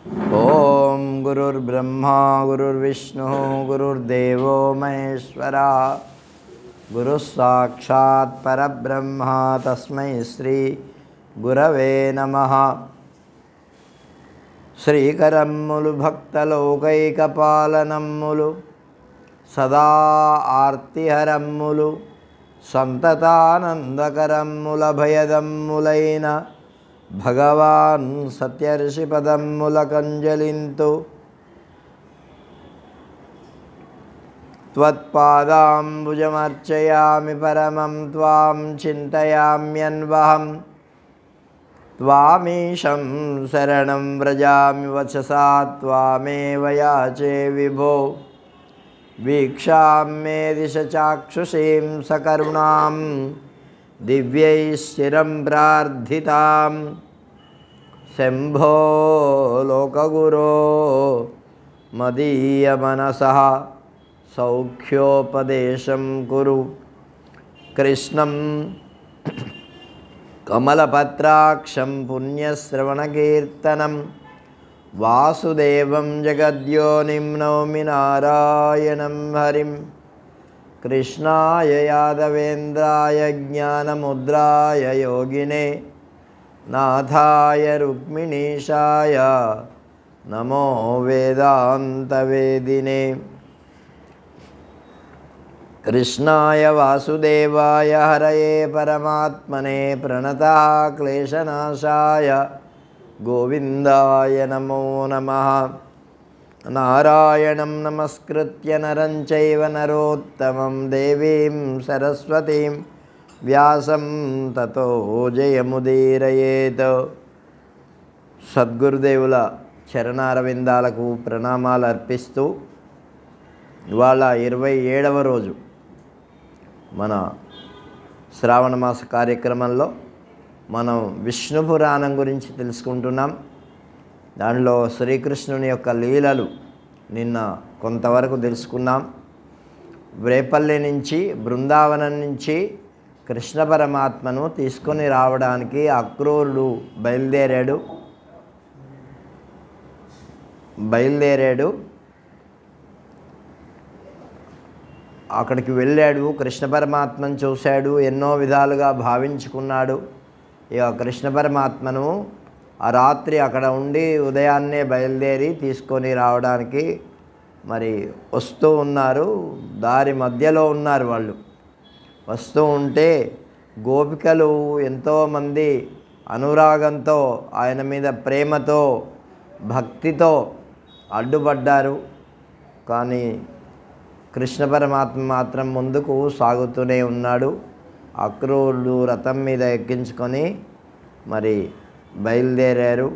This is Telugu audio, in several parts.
ఓం గురుర్బ్రహ్మా గురుర్విష్ణు గురుర్దేవో మహేశ్వరా గురుః సాక్షాత్ పరబ్రహ్మ తస్మై శ్రీ గురవే నమః. శ్రీకరమ్ములు భక్తలోకైకపాలనమ్ములు సదా ఆర్తిహరమ్ములు సంతతానందకరమ్ముల భయదమ్ములైన భగవాన్ సత్యర్షిపదమ్ముల కంజలింతు. త్వత్పాదాంబుజమర్చయామి పరమం త్వాం చింతయామ్యన్వహం. త్వామీశం శరణం వ్రజామి వచసా త్వామేవ యాచే విభో. వీక్షాం మే దిశ చాక్షుషీం సకరుణాం దివ్యైశ్చిరం ప్రార్థితాం. శంభో లోకగురో మదీయమనసః సౌఖ్యోపదేశం కురు. కృష్ణం కమలపత్రాక్షం పుణ్యశ్రవణకీర్తనం వాసుదేవం జగద్యోనిం నౌమి నారాయణం హరిం. కృష్ణాయ యాదవేంద్రాయ జ్ఞానముద్రాయ యోగినే నాథాయ రుక్మిణీశాయ నమో వేదాంతవేదినే. కృష్ణాయ వాసుదేవాయ హరయే పరమాత్మనే ప్రణతః క్లేశనాశాయ గోవిందాయ నమో నమః. నారాయణం నమస్కృత్య నరం చైవ నరోత్తమం దేవీం సరస్వతీం వ్యాసం తతో జయముదీరయేత్. సద్గురుదేవుల చరణారవిందాలకు ప్రణామాలు అర్పిస్తూ ఇవాళ 27వ రోజు మన శ్రావణ మాస కార్యక్రమంలో మనం విష్ణు పురాణం గురించి తెలుసుకుంటున్నాం. దానిలో శ్రీకృష్ణుని యొక్క లీలలు నిన్న కొంతవరకు తెలుసుకున్నాం. రేపల్లి నుంచి బృందావనం నుంచి కృష్ణ పరమాత్మను తీసుకొని రావడానికి అక్రూరుడు బయలుదేరాడు. అక్కడికి వెళ్ళాడు, కృష్ణ పరమాత్మను చూశాడు, ఎన్నో విధాలుగా భావించుకున్నాడు. ఇక కృష్ణ పరమాత్మను ఆ రాత్రి అక్కడ ఉండి ఉదయాన్నే బయలుదేరి తీసుకొని రావడానికి మరి వస్తూ ఉన్నారు. దారి మధ్యలో ఉన్నారు వాళ్ళు. వస్తూ ఉంటే గోపికలు ఎంతోమంది అనురాగంతో ఆయన మీద ప్రేమతో భక్తితో అడ్డుపడ్డారు. కానీ కృష్ణ పరమాత్మ మాత్రం ముందుకు సాగుతూనే ఉన్నాడు. అక్రూరుడు రథం మీద ఎక్కించుకొని మరి బయలుదేరారు.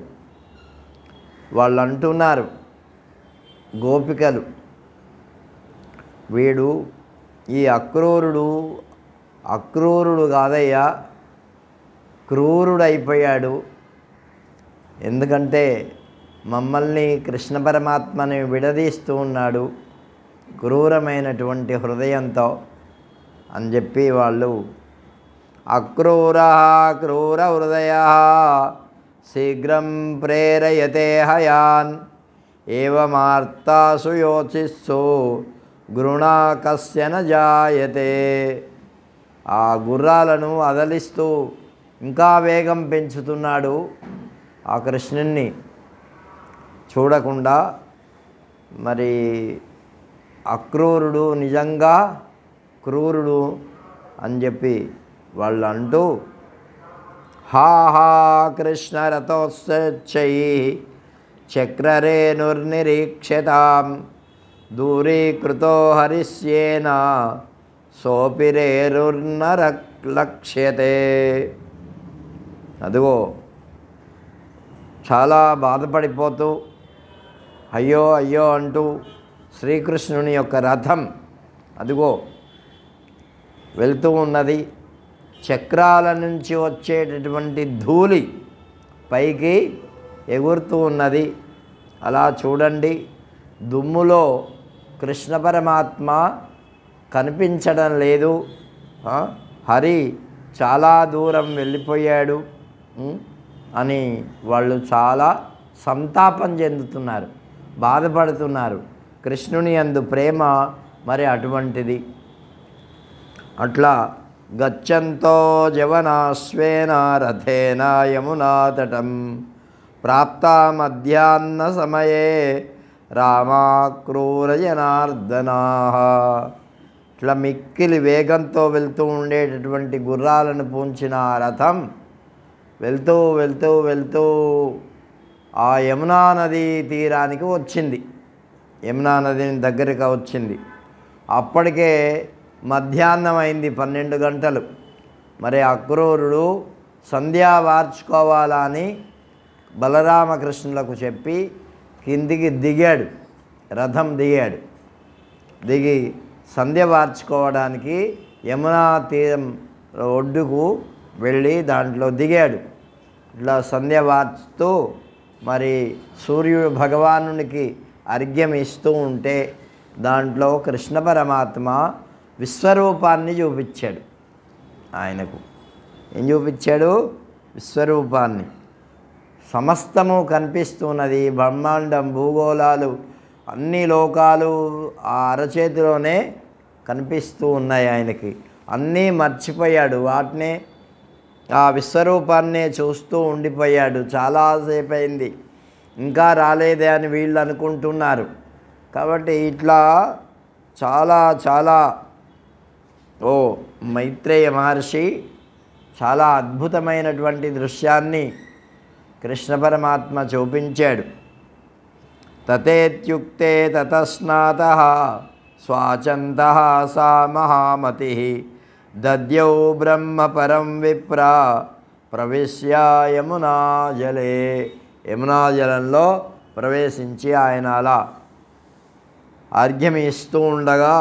వాళ్ళు అంటున్నారు గోపికలు, వీడు ఈ అక్రూరుడు కాదయ్యా, క్రూరుడైపోయాడు. ఎందుకంటే మమ్మల్ని కృష్ణ పరమాత్మని విడదీస్తూ ఉన్నాడు క్రూరమైనటువంటి హృదయంతో అని చెప్పి వాళ్ళు అక్రూర క్రూర హృదయ శీఘ్రం ప్రేరయతే హయాన్ ఏవమార్తాసు యోచిస్సు గృణా కస్యన జాయతే. ఆ గుర్రాలను అదలిస్తూ ఇంకా వేగం పెంచుతున్నాడు. ఆ కృష్ణుణ్ణి చూడకుండా మరి అక్రూరుడు నిజంగా క్రూరుడు అని చెప్పి వాళ్ళు అంటూ హా హా కృష్ణ రథోత్సై చక్రరేణుర్నిరీక్ష్యతాం దూరీకృతో హరిస్యేన సోపిరేరుర్నరక్ష్యతే. అదిగో చాలా బాధపడిపోతూ అయ్యో అయ్యో అంటూ శ్రీకృష్ణుని యొక్క రథం అదిగో వెళ్తూ ఉన్నది. చక్రాల నుంచి వచ్చేటటువంటి ధూళి పైకి ఎగురుతూ ఉన్నది. అలా చూడండి, దుమ్ములో కృష్ణ పరమాత్మ కనిపించడం లేదు. హరి చాలా దూరం వెళ్ళిపోయాడు అని వాళ్ళు చాలా సంతాపం చెందుతున్నారు, బాధపడుతున్నారు. కృష్ణుని యందు ప్రేమ మరి అటువంటిది. అట్లా గచ్చంతో జవనాశ్వేన రథేన యమునా తటం ప్రాప్త మధ్యాహ్న సమయే రామా క్రూర జనార్దనా. ఇట్లా మిక్కిలి వేగంతో వెళ్తూ ఉండేటటువంటి గుర్రాలను పూంచిన ఆ రథం వెళ్తూ వెళ్తూ వెళ్తూ ఆ యమునా నది తీరానికి వచ్చింది. యమునా నదిని దగ్గరికి వచ్చింది. అప్పటికే మధ్యాహ్నం అయింది, 12 గంటలు. మరి అక్రూరుడు సంధ్యా వార్చుకోవాలని బలరామకృష్ణులకు చెప్పి కిందికి దిగాడు, రథం దిగాడు. దిగి సంధ్య వార్చుకోవడానికి యమునా తీరం ఒడ్డుకు వెళ్ళి దాంట్లో దిగాడు. ఇట్లా సంధ్య వార్చుతూ మరి సూర్యుడు భగవానునికి అర్ఘ్యం ఇస్తూ ఉంటే దాంట్లో కృష్ణ పరమాత్మ విశ్వరూపాన్ని చూపించాడు. ఆయనకు ఏం చూపించాడు? విశ్వరూపాన్ని. సమస్తము కనిపిస్తున్నది, బ్రహ్మాండం, భూగోళాలు, అన్ని లోకాలు ఆ అరచేతిలోనే కనిపిస్తూ ఉన్నాయి ఆయనకి. అన్నీ మర్చిపోయాడు, వాటినే ఆ విశ్వరూపాన్నే చూస్తూ ఉండిపోయాడు. చాలాసేపు అయింది, ఇంకా రాలేదే అని వీళ్ళు అనుకుంటున్నారు. కాబట్టి ఇట్లా చాలా చాలా మైత్రేయ మహర్షి చాలా అద్భుతమైనటువంటి దృశ్యాన్ని కృష్ణ పరమాత్మ చూపించాడు. తతేత్యుక్తే తతస్నాతః స్వాచంతః సా మహామతి దద్యౌ బ్రహ్మ పరం విప్ర ప్రవిశ్య యమునా జలే. యమునా జలంలో ప్రవేశించి ఆయన అలా అర్ఘ్యం ఇస్తూ ఉండగా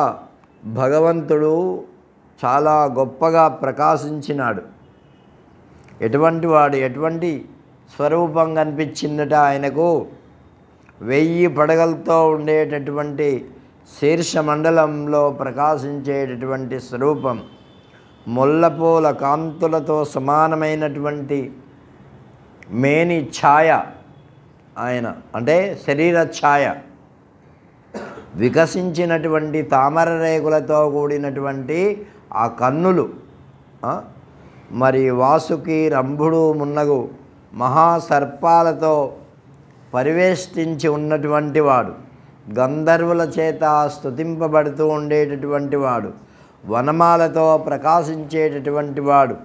భగవంతుడు చాలా గొప్పగా ప్రకాశించినాడు. ఎటువంటి వాడు, ఎటువంటి స్వరూపం కనిపించిందట ఆయనకు? 1000 పడగలతో ఉండేటటువంటి శీర్ష మండలంలో ప్రకాశించేటటువంటి స్వరూపం, ముల్లపూల కాంతులతో సమానమైనటువంటి మేని ఛాయ ఆయన, అంటే శరీర ఛాయ, వికసించినటువంటి తామర రేకులతో కూడినటువంటి ఆ కన్నులు, మరి వాసుకి, రంభుడు మున్నగు మహాసర్పాలతో పరివేష్టించి ఉన్నటువంటి వాడు, గంధర్వుల చేత స్తుతింపబడుతూ ఉండేటటువంటి వాడు, వనమాలతో ప్రకాశించేటటువంటి వాడు,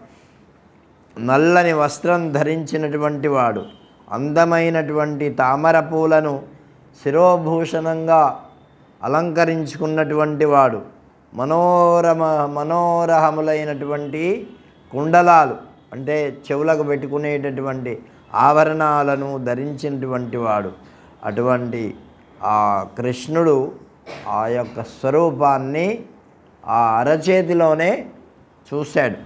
నల్లని వస్త్రం ధరించినటువంటి వాడు, అందమైనటువంటి తామర పూలను శిరోభూషణంగా అలంకరించుకున్నటువంటి వాడు, మనోరహములైనటువంటి కుండలాలు అంటే చెవులకు పెట్టుకునేటటువంటి ఆభరణాలను ధరించినటువంటి వాడు. అటువంటి ఆ కృష్ణుడు ఆ యొక్క స్వరూపాన్ని ఆ అరచేతిలోనే చూశాడు.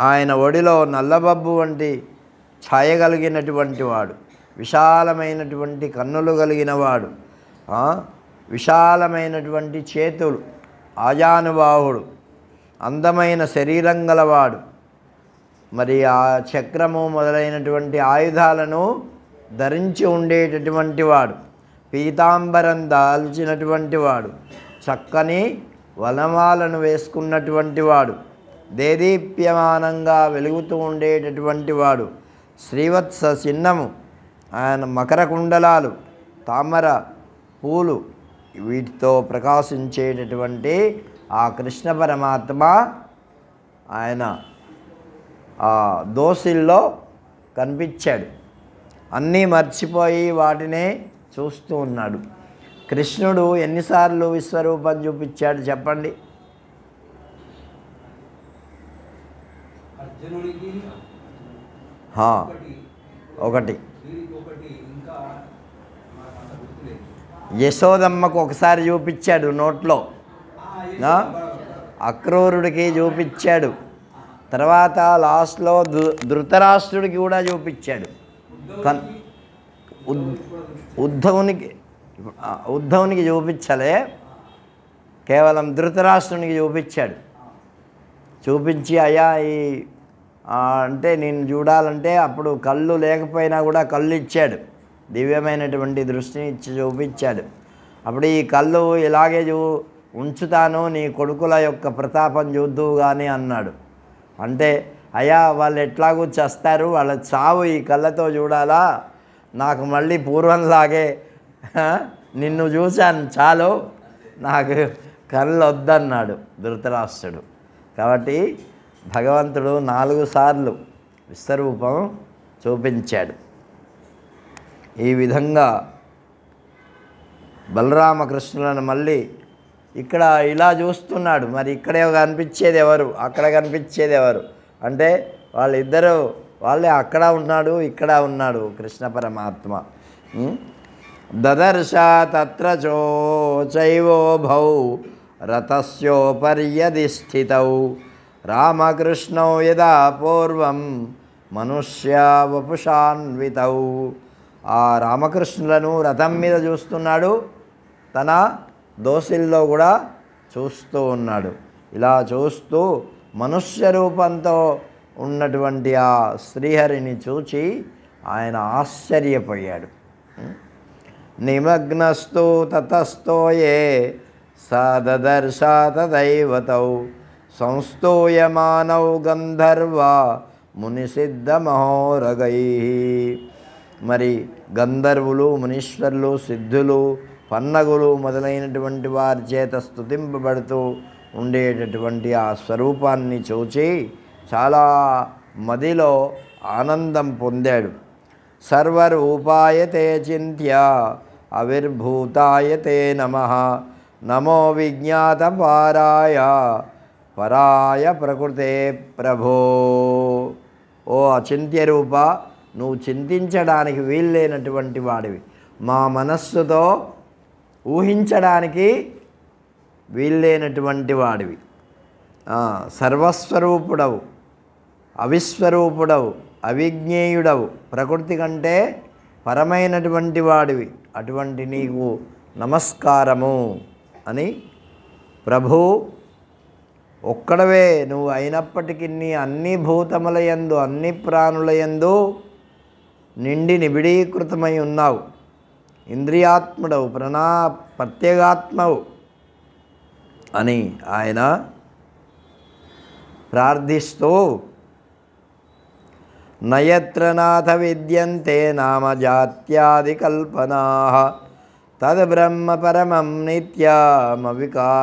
ఆయన ఒడిలో నల్లబబ్బు వంటి ఛాయ కలిగినటువంటి వాడు, విశాలమైనటువంటి కన్నులు కలిగిన వాడు, విశాలమైనటువంటి చేతులు, ఆజానుబాహుడు, అందమైన శరీరం గలవాడు, మరి ఆ చక్రము మొదలైనటువంటి ఆయుధాలను ధరించి ఉండేటటువంటి వాడు, పీతాంబరం దాల్చినటువంటి వాడు, చక్కని వనమాలను వేసుకున్నటువంటి వాడు, దేదీప్యమానంగా వెలుగుతూ ఉండేటటువంటి వాడు, శ్రీవత్స చిన్నము, ఆయన మకర కుండలాలు, తామర పూలు, వీటితో ప్రకాశించేటటువంటి ఆ కృష్ణ పరమాత్మ ఆయన ఆ దోసిల్లో కనిపించాడు. అన్నీ మర్చిపోయి వాటినే చూస్తూ ఉన్నాడు. కృష్ణుడు ఎన్నిసార్లు విశ్వరూపం చూపించాడు చెప్పండి? ఒకటి. యశోదమ్మకు ఒకసారి చూపించాడు నోట్లో, అక్రూరుడికి చూపించాడు, తర్వాత లాస్ట్లో ధృతరాష్ట్రుడికి కూడా చూపించాడు. ఉద్ధవునికి చూపించలే, కేవలం ధృతరాష్ట్రునికి చూపించాడు. చూపించి అయ్యా అంటే నేను చూడాలంటే అప్పుడు కళ్ళు లేకపోయినా కూడా కళ్ళు ఇచ్చాడు. దివ్యమైనటువంటి దృష్టిని ఇచ్చి చూపించాడు. అప్పుడు ఈ కళ్ళు ఇలాగే ఉంచుతాను, నీ కొడుకుల యొక్క ప్రతాపం చూద్దువు కానీ అన్నాడు. అంటే అయ్యా వాళ్ళు ఎట్లాగూ చేస్తారు, వాళ్ళ చావు ఈ కళ్ళతో చూడాలా, నాకు మళ్ళీ పూర్వంలాగే నిన్ను చూశాను చాలు, నాకు కళ్ళు వద్దన్నాడు ధృతరాష్ట్రుడు. కాబట్టి భగవంతుడు 4 సార్లు విశ్వరూపం చూపించాడు. ఈ విధంగా బలరామకృష్ణులను మళ్ళీ ఇక్కడ ఇలా చూస్తున్నాడు. మరి ఇక్కడే కనిపించేది ఎవరు, అక్కడ కనిపించేది ఎవరు అంటే వాళ్ళిద్దరూ, వాళ్ళే అక్కడ ఉన్నాడు ఇక్కడ ఉన్నాడు కృష్ణ పరమాత్మ. దదర్శ తత్ర చైవోభౌ రథస్యోపర్యధిష్ఠితౌ రామకృష్ణౌ యదా పూర్వం మనుష్య వపుషాన్వితౌ. ఆ రామకృష్ణులను రథం మీద చూస్తున్నాడు, తన దోసిల్లో కూడా చూస్తూ ఉన్నాడు. ఇలా చూస్తూ మనుష్య రూపంతో ఉన్నటువంటి ఆ శ్రీహరిని చూచి ఆయన ఆశ్చర్యపోయాడు. నిమగ్నస్తు తతస్థోయే సదర్శ తదైవతౌ సంస్తూయమానౌ గంధర్వ మునిసిద్ధమహోరగై. మరి గంధర్వులు, మునీశ్వరులు, సిద్ధులు, పన్నగులు మొదలైనటువంటి వారి చేత స్తుతింపబడుతూ ఉండేటటువంటి ఆ స్వరూపాన్ని చూచి చాలా మదిలో ఆనందం పొందాడు. సర్వరూపాయతే చింత్య అవిర్భూతాయతే నమః నమో విజ్ఞాతపారాయ పరాయ ప్రకృతే ప్రభో. ఓ అచింత్య రూప, నువ్వు చింతించడానికి వీల్లేనటువంటి వాడివి, మా మనస్సుతో ఊహించడానికి వీల్లేనటువంటి వాడివి, సర్వస్వరూపుడవు, అవిస్వరూపుడవు, అవిజ్ఞేయుడవు, ప్రకృతి కంటే పరమైనటువంటి వాడివి, అటువంటి నీకు నమస్కారము అని ప్రభు ఒక్కడవే నువ్వు అయినప్పటికీ అన్ని భూతములయందు అన్ని ప్రాణులయందు నిండి నిబిడీకృతమై ఉన్నావు, ఇంద్రియాత్ముడవు, ప్రత్యేగాత్మవు అని ఆయన ప్రార్థిస్తూ నయత్ర నాథ విద్యంతే నామజాత్యాది కల్పనాః తద్ బ్రహ్మ పరమం నిత్యమవికారి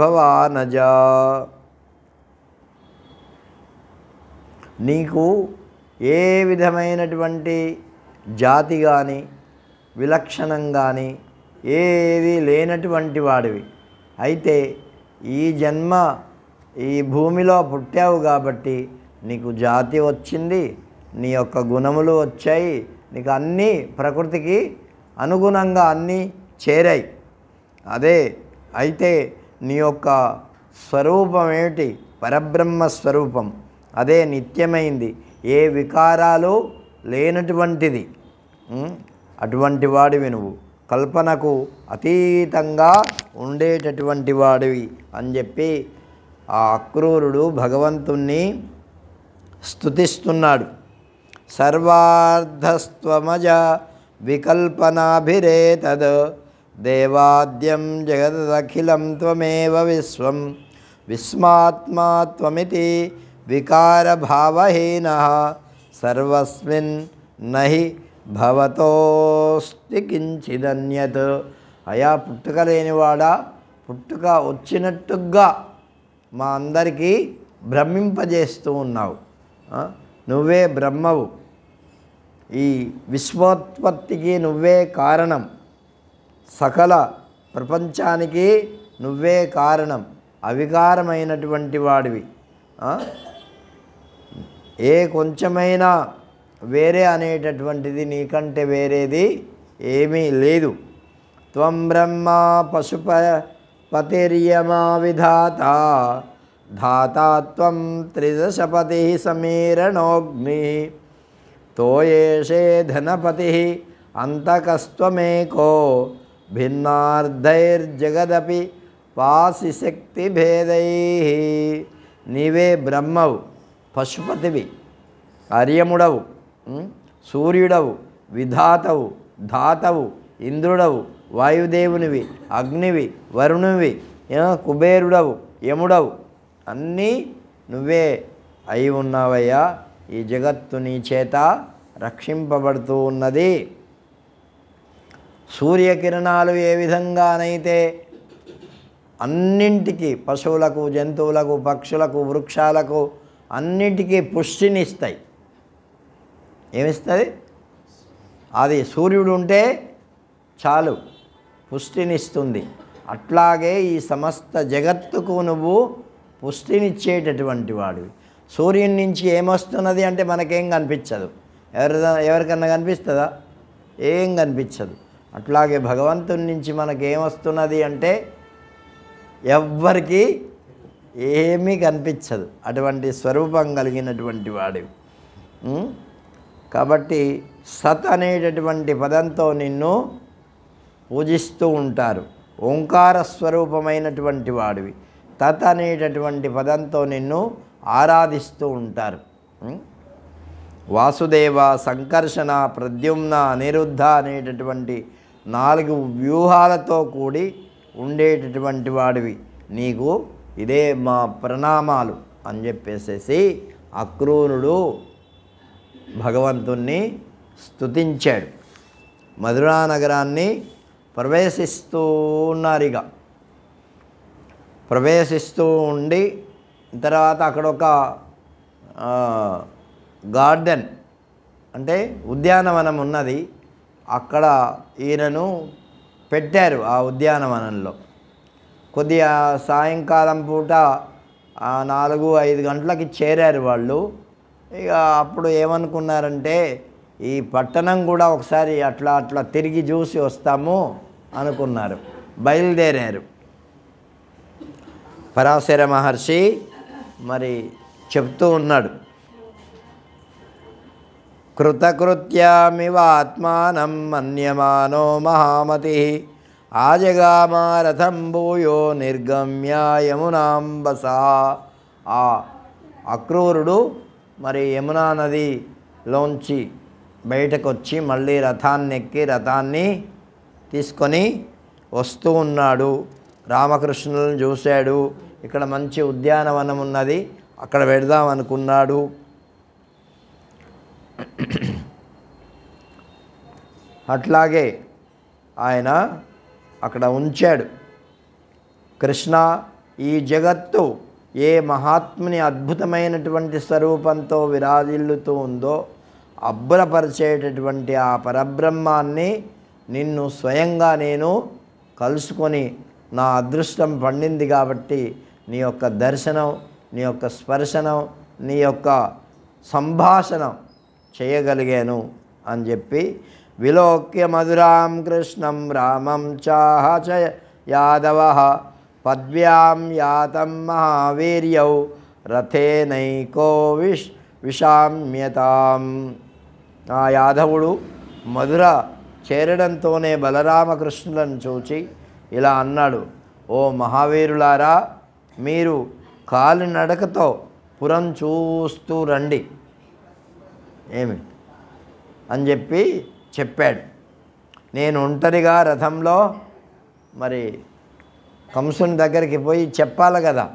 భవానజ. నీకు ఏ విధమైనటువంటి జాతి కానీ విలక్షణం కానీ ఏది లేనటువంటి వాడివి. అయితే ఈ జన్మ ఈ భూమిలో పుట్టావు కాబట్టి నీకు జాతి వచ్చింది, నీ యొక్క గుణములు వచ్చాయి, నీకు అన్నీ ప్రకృతికి అనుగుణంగా అన్నీ చేరాయి. అదే అయితే నీ యొక్క స్వరూపం ఏమిటి? పరబ్రహ్మ స్వరూపం. అదే నిత్యమైంది, ఏ వికారాలు లేనటువంటిది. అటువంటి వాడివి నువ్వు, కల్పనకు అతీతంగా ఉండేటటువంటి వాడివి అని చెప్పి ఆ అక్రూరుడు భగవంతుణ్ణి స్తుతిస్తున్నాడు. సర్వార్ధస్త్వమజ వికల్పనాభిరేతద్ దేవాద్యం జగదఖిలం త్వమేవ విశ్వం విస్మాత్మా త్వమితి వికారభావహీనః సర్వస్మిన్ నహి భవతోస్తి కించిదన్యత్. అయా పుట్టుక లేనివాడా, పుట్టుక వచ్చినట్టుగా మా అందరికీ భ్రమింపజేస్తూ ఉన్నావు. నువ్వే బ్రహ్మవు, ఈ విశ్వోత్పత్తికి నువ్వే కారణం, సకల ప్రపంచానికి నువ్వే కారణం, అవికారమైనటువంటి వాడివి. ఏ కొంచెమైనా వేరే అనేటటువంటిది నీకంటే వేరేది ఏమీ లేదు. త్వం బ్రహ్మ పశుపతిర్యమా విధాత ధాతా త్వం త్రిదశపతి సమీరణోగ్ని తోయేషే ధనపతి అంతకస్త్వమేకో భిన్నార్థైర్జగదపి పాసి శక్తి భేదై. నీవే బ్రహ్మవు, పశుపతివి, ఆర్యముడవు, సూర్యుడవు, విధాతవు, ధాతవు, ఇంద్రుడవు, వాయుదేవునివి, అగ్నివి, వరుణువి, కుబేరుడవు, యముడవు, అన్నీ నువ్వే అయి ఉన్నావయ్యా. ఈ జగత్తు నీ చేత రక్షింపబడుతూ ఉన్నది. సూర్యకిరణాలు ఏ విధంగానైతే అన్నింటికి, పశువులకు, జంతువులకు, పక్షులకు, వృక్షాలకు అన్నింటికీ పుష్టినిస్తాయి. ఏమిస్తుంది? అది సూర్యుడు ఉంటే చాలు, పుష్టినిస్తుంది. అట్లాగే ఈ సమస్త జగత్తుకు నువ్వు పుష్టినిచ్చేటటువంటి వాడివి. సూర్యుని నుంచి ఏమొస్తున్నది అంటే మనకేం కనిపించదు. ఎవరికన్నా కనిపిస్తుందా? ఏం కనిపించదు. అట్లాగే భగవంతుని నుంచి మనకేమొస్తున్నది అంటే ఎవ్వరికి ఏమీ కనిపించదు. అటువంటి స్వరూపం కలిగినటువంటి వాడివి. కాబట్టి సత్ అనేటటువంటి పదంతో నిన్ను పూజిస్తూ ఉంటారు. ఓంకార స్వరూపమైనటువంటి వాడివి. తత్ అనేటటువంటి పదంతో నిన్ను ఆరాధిస్తూ ఉంటారు. వాసుదేవ, సంకర్షణ, ప్రద్యుమ్న, అనిరుద్ధ అనేటటువంటి 4 వ్యూహాలతో కూడి ఉండేటటువంటి వాడివి. నీకు ఇదే మా ప్రణామాలు అని చెప్పేసేసి అక్రూరుడు భగవంతుణ్ణి స్తుతించాడు. మధురా నగరాన్ని ప్రవేశిస్తూ ఉన్నారిగా. ప్రవేశిస్తూ ఉండి తర్వాత అక్కడ ఒక గార్డెన్ అంటే ఉద్యానవనం ఉన్నది. అక్కడ ఈయనను పెట్టారు. ఆ ఉద్యానవనంలో కొద్దిగా సాయంకాలం పూట 4-5 గంటలకి చేరారు వాళ్ళు. ఇక అప్పుడు ఏమనుకున్నారంటే ఈ పట్టణం కూడా ఒకసారి అట్లా తిరిగి చూసి వస్తాము అనుకున్నారు. బయలుదేరారు. పరాశర మహర్షి మరి చెప్తూ ఉన్నాడు, కృతకృత్యామివ ఆత్మానం మన్యమానో మహామతి ఆజగామారథం భూయో నిర్గమ్య యమునాంబసా. ఆ అక్రూరుడు మరి యమునా నదిలోంచి బయటకు వచ్చి మళ్ళీ రథాన్ని ఎక్కి రథాన్ని తీసుకొని వస్తూ ఉన్నాడు. రామకృష్ణులను చూశాడు. ఇక్కడ మంచి ఉద్యానవనం ఉన్నది, అక్కడ పెడదాం అనుకున్నాడు. అట్లాగే ఆయన అక్కడ ఉంచాడు. కృష్ణ, ఈ జగత్తు ఏ మహాత్ముని అద్భుతమైనటువంటి స్వరూపంతో విరాజిల్లుతూ ఉందో అబ్బురపరిచేటటువంటి ఆ పరబ్రహ్మాన్ని నిన్ను స్వయంగా నేను కలుసుకొని నా అదృష్టం పండింది కాబట్టి నీ యొక్క దర్శనం, నీ యొక్క స్పర్శనం, నీ యొక్క సంభాషణం చేయగలిగాను అని చెప్పి విలోక్య మధురాం కృష్ణం రామం చాహ చ యాదవ పద్వ్యాం యాతం మహావీర్యౌ రథేనైకో విషామ్యతాం. ఆ యాదవుడు మధుర చేరడంతోనే బలరామకృష్ణులను చూచి ఇలా అన్నాడు, ఓ మహావీరులారా, మీరు కాలినడకతో పురం చూస్తూ రండి ఏమి అని చెప్పాడు. నేను ఒంటరిగా రథంలో మరి కంసుని దగ్గరికి పోయి చెప్పాలి కదా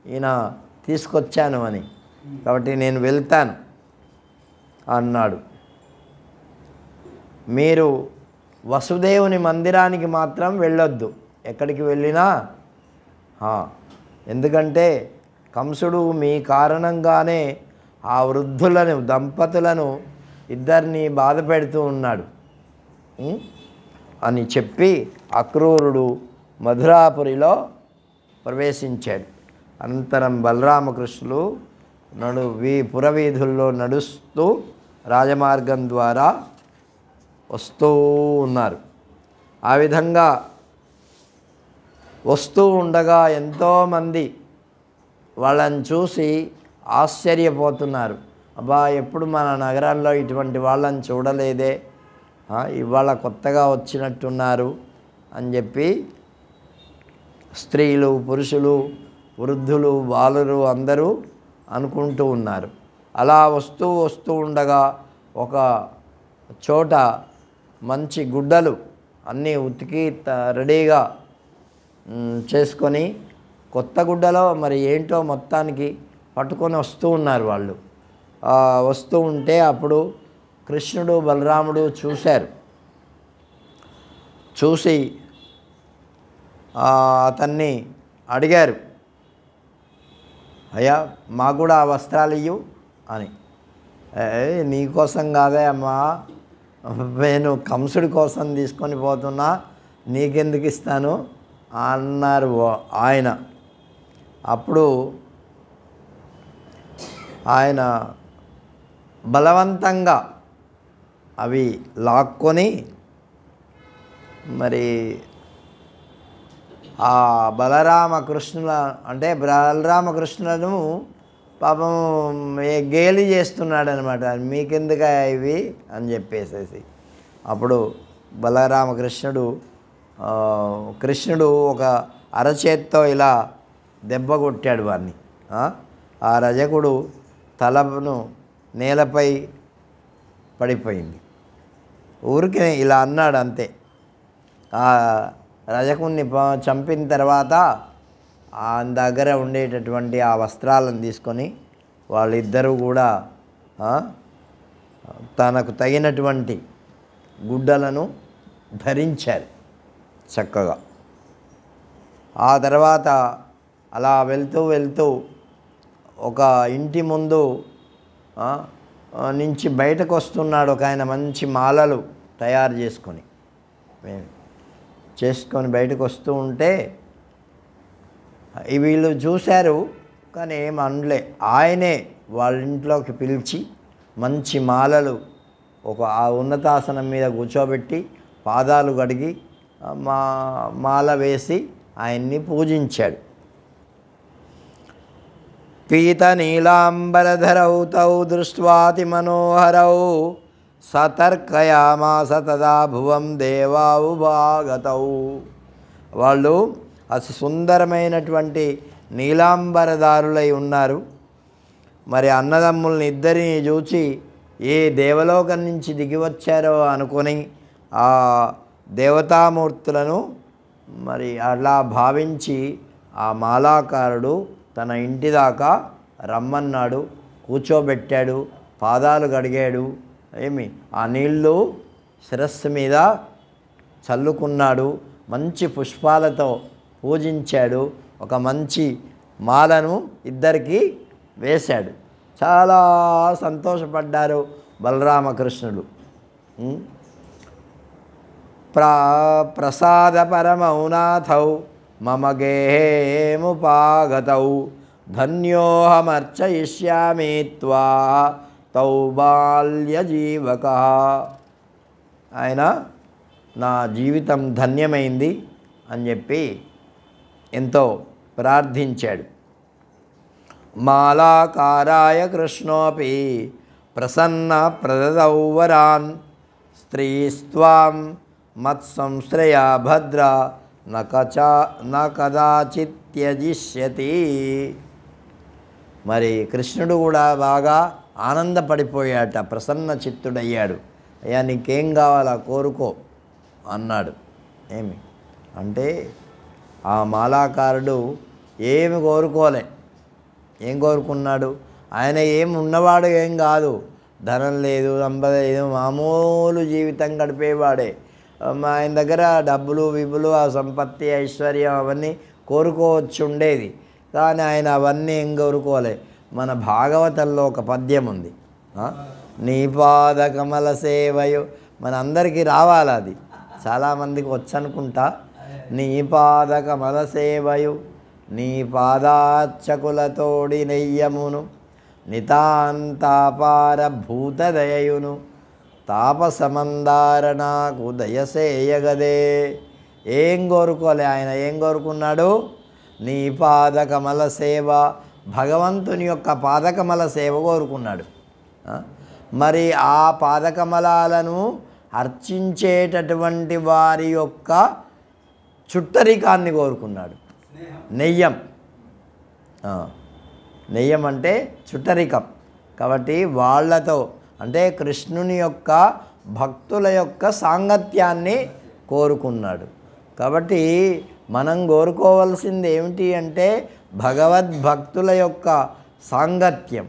ఈయన తీసుకొచ్చాను అని, కాబట్టి నేను వెళ్తాను అన్నాడు. మీరు వసుదేవుని మందిరానికి మాత్రం వెళ్ళొద్దు, ఎక్కడికి వెళ్ళినా. ఎందుకంటే కంసుడు మీ కారణంగానే ఆ వృద్ధులను, దంపతులను ఇద్దరిని బాధ పెడుతూ ఉన్నాడు అని చెప్పి అక్రూరుడు మధురాపురిలో ప్రవేశించాడు. అనంతరం బలరామకృష్ణులు పురవీధుల్లో నడుస్తూ రాజమార్గం ద్వారా వస్తూ ఉన్నారు. ఆ విధంగా వస్తూ ఉండగా ఎంతోమంది వాళ్ళని చూసి ఆశ్చర్యపోతున్నారు. అబ్బా, ఎప్పుడు మన నగరాల్లో ఇటువంటి వాళ్ళని చూడలేదే, ఇవాళ కొత్తగా వచ్చినట్టున్నారు అని చెప్పి స్త్రీలు, పురుషులు, వృద్ధులు, బాలురు అందరూ అనుకుంటూ ఉన్నారు. అలా వస్తూ ఉండగా ఒక చోట మంచి గుడ్డలు అన్నీ ఉతికి రెడీగా చేసుకొని కొత్త గుడ్డలో మరి ఏంటో మొత్తానికి పట్టుకొని వస్తూ ఉన్నారు వాళ్ళు. వస్తూ ఉంటే అప్పుడు కృష్ణుడు బలరాముడు చూశారు. చూసి అతన్ని అడిగారు, అయ్యా మాకు కూడా ఆ వస్త్రాలు ఇయ్యు అని. నీకోసం కాదే అమ్మా, నేను కంసుడి కోసం తీసుకొని పోతున్నా, నీకెందుకు ఇస్తాను అన్నారు ఆయన. అప్పుడు ఆయన బలవంతంగా అవి లాక్కొని మరి ఆ బలరామకృష్ణుల అంటే బలరామకృష్ణులను పాపం గేలి చేస్తున్నాడు అనమాట. మీకెందుకు ఇవి అని చెప్పేసేసి అప్పుడు కృష్ణుడు ఒక అరచేత్తో ఇలా దెబ్బ కొట్టాడు వాడిని. ఆ రజకుడు తలను నేలపై పడిపోయింది. ఊరికే ఇలా అన్నాడు అంతే. ఆ రజకుణ్ణి చంపిన తర్వాత ఆయన దగ్గర ఉండేటటువంటి ఆ వస్త్రాలను తీసుకొని వాళ్ళిద్దరూ కూడా తనకు తగినటువంటి గుడ్డలను ధరించారు చక్కగా. ఆ తర్వాత అలా వెళ్తూ ఒక ఇంటి ముందు నుంచి బయటకు వస్తున్నాడు ఒక ఆయన, మంచి మాలలు తయారు చేసుకొని బయటకు వస్తూ ఉంటే వీళ్ళు చూశారు కానీ ఏం అనలే. ఆయనే వాళ్ళ ఇంట్లోకి పిలిచి మంచి మాలలు ఒక ఆ ఉన్నతాసనం మీద కూర్చోబెట్టి పాదాలు కడిగి మాల వేసి ఆయన్ని పూజించాడు. పీత నీలాంబరధరౌ తౌ దృష్ట్వాతి మనోహరౌ సతర్కయామాస తదా భువం దేవావుభాగతౌ. వాళ్ళు అతి సుందరమైనటువంటి నీలాంబరదారులై ఉన్నారు. మరి అన్నదమ్ముల్ని ఇద్దరిని చూచి ఏ దేవలోకం నుంచి దిగి వచ్చారో అనుకొని ఆ దేవతామూర్తులను మరి అలా భావించి ఆ మాలాకారుడు తన ఇంటి దాకా రమ్మన్నాడు, కూర్చోబెట్టాడు, పాదాలు కడిగాడు, ఆ నీళ్ళు శిరస్సు మీద చల్లుకున్నాడు, మంచి పుష్పాలతో పూజించాడు, ఒక మంచి మాలను ఇద్దరికి వేశాడు. చాలా సంతోషపడ్డారు బలరామకృష్ణుడు. ప్రసాద పరమౌనాథౌ మమ గేహేముపాగతౌ ధన్యోహమర్చయిష్యామి త్వా తౌ బాల్యజీవక. ఆయన నా జీవితం ధన్యమైంది అని చెప్పి ఎంతో ప్రార్థించాడు. మాలాకారాయ కృష్ణోపి ప్రసన్న ప్రదదౌ వరాన్ స్త్రీస్త్వాం మత్సంశ్రయ భద్ర న కదాచిత్ త్యజిష్యతి. మరి కృష్ణుడు కూడా బాగా ఆనందపడిపోయాట, ప్రసన్న చిత్తుడయ్యాడు. అయ్యా నీకేం కావాలా కోరుకో అన్నాడు. అంటే ఆ మాలాకారుడు ఏమి కోరుకోలే. ఏం కోరుకున్నాడు? ఆయన ఏం ఉన్నవాడు ఏం కాదు, ధనం లేదు, సంపద లేదు, మామూలు జీవితం గడిపేవాడే. ఆయన దగ్గర డబ్బులు విపులు ఆ సంపత్తి ఐశ్వర్యం అవన్నీ కోరుకోవచ్చు ఉండేది, కానీ ఆయన అవన్నీ ఏం కోరుకోలే. మన భాగవతంలో ఒక పద్యం ఉంది, నీ పాద కమల సేవయు. మన అందరికీ రావాలి, అది చాలామందికి వచ్చనుకుంటా. నీ పాద కమల సేవయు నీ పాదార్చకులతోడి నెయ్యమును నితాంతాపార భూతదయయును తాపసమందార నాకు దయసేయగదే. ఏం కోరుకోలే ఆయన. ఏం కోరుకున్నాడు? నీ పాదకమల సేవ, భగవంతుని యొక్క పాదకమల సేవ కోరుకున్నాడు. మరి ఆ పాదకమలాలను అర్చించేటటువంటి వారి యొక్క చుట్టరికాన్ని కోరుకున్నాడు. నెయ్యం అంటే చుట్టరికం. కాబట్టి వాళ్ళతో అంటే కృష్ణుని యొక్క భక్తుల యొక్క సాంగత్యాన్ని కోరుకున్నాడు. కాబట్టి మనం కోరుకోవాల్సింది ఏమిటి అంటే భగవద్భక్తుల యొక్క సాంగత్యం.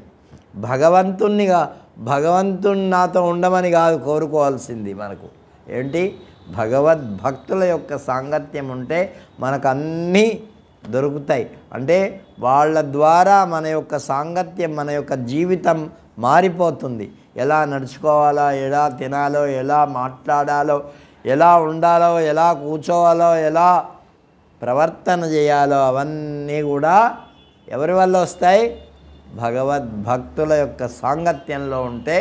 భగవంతుని నాతో ఉండమని కాదు కోరుకోవాల్సింది. మనకు ఏంటి, భగవద్భక్తుల యొక్క సాంగత్యం ఉంటే మనకు అన్నీ దొరుకుతాయి. అంటే వాళ్ళ ద్వారా మన యొక్క సాంగత్యం, మన యొక్క జీవితం మారిపోతుంది. ఎలా నడుచుకోవాలో, ఎలా తినాలో, ఎలా మాట్లాడాలో, ఎలా ఉండాలో, ఎలా కూర్చోవాలో, ఎలా ప్రవర్తన చేయాలో అవన్నీ కూడా ఎవరి వల్ల వస్తాయి? భగవద్భక్తుల యొక్క సాంగత్యంలో ఉంటే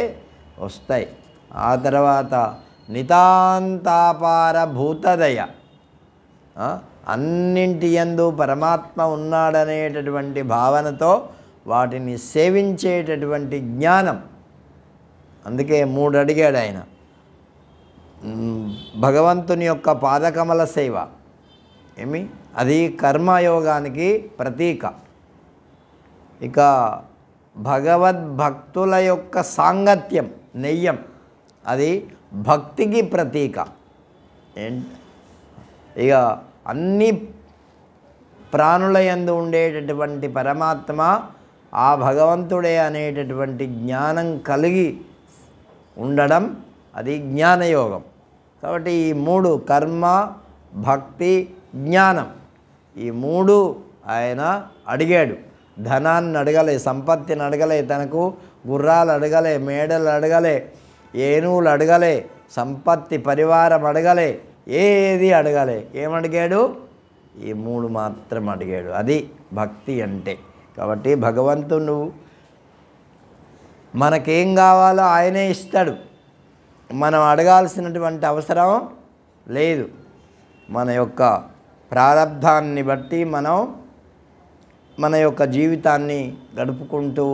వస్తాయి. ఆ తర్వాత నితాంతాపార భూతదయ, అన్నింటి యందు పరమాత్మ ఉన్నాడనేటటువంటి భావనతో వాటిని సేవించేటటువంటి జ్ఞానం. అందుకే 3 అడిగాడు ఆయన. భగవంతుని యొక్క పాదకమల సేవ అది కర్మయోగానికి ప్రతీక. ఇక భగవద్భక్తుల యొక్క సాంగత్యం, నెయ్యం, అది భక్తికి ప్రతీక. ఇక అన్ని ప్రాణుల యందు ఉండేటటువంటి పరమాత్మ ఆ భగవంతుడే అనేటటువంటి జ్ఞానం కలిగి ఉండడం అది జ్ఞానయోగం. కాబట్టి ఈ 3 కర్మ, భక్తి, జ్ఞానం, ఈ 3 ఆయన అడిగాడు. ధనాన్ని అడగలే, సంపత్తిని అడగలే, తనకు గుర్రాలు అడగలే, మేడలు అడగలే, ఏనుగులు అడగలే, సంపత్తి పరివారం అడగలే, ఏది అడగలే. ఏమడిగాడు? ఈ 3 మాత్రం అడిగాడు. అది భక్తి అంటే. కాబట్టి భగవంతుడు మనకేం కావాలో ఆయనే ఇస్తాడు. మనం అడగాల్సినటువంటి అవసరం లేదు. మన యొక్క ప్రారబ్ధాన్ని బట్టి మనం మన యొక్క జీవితాన్ని గడుపుకుంటూ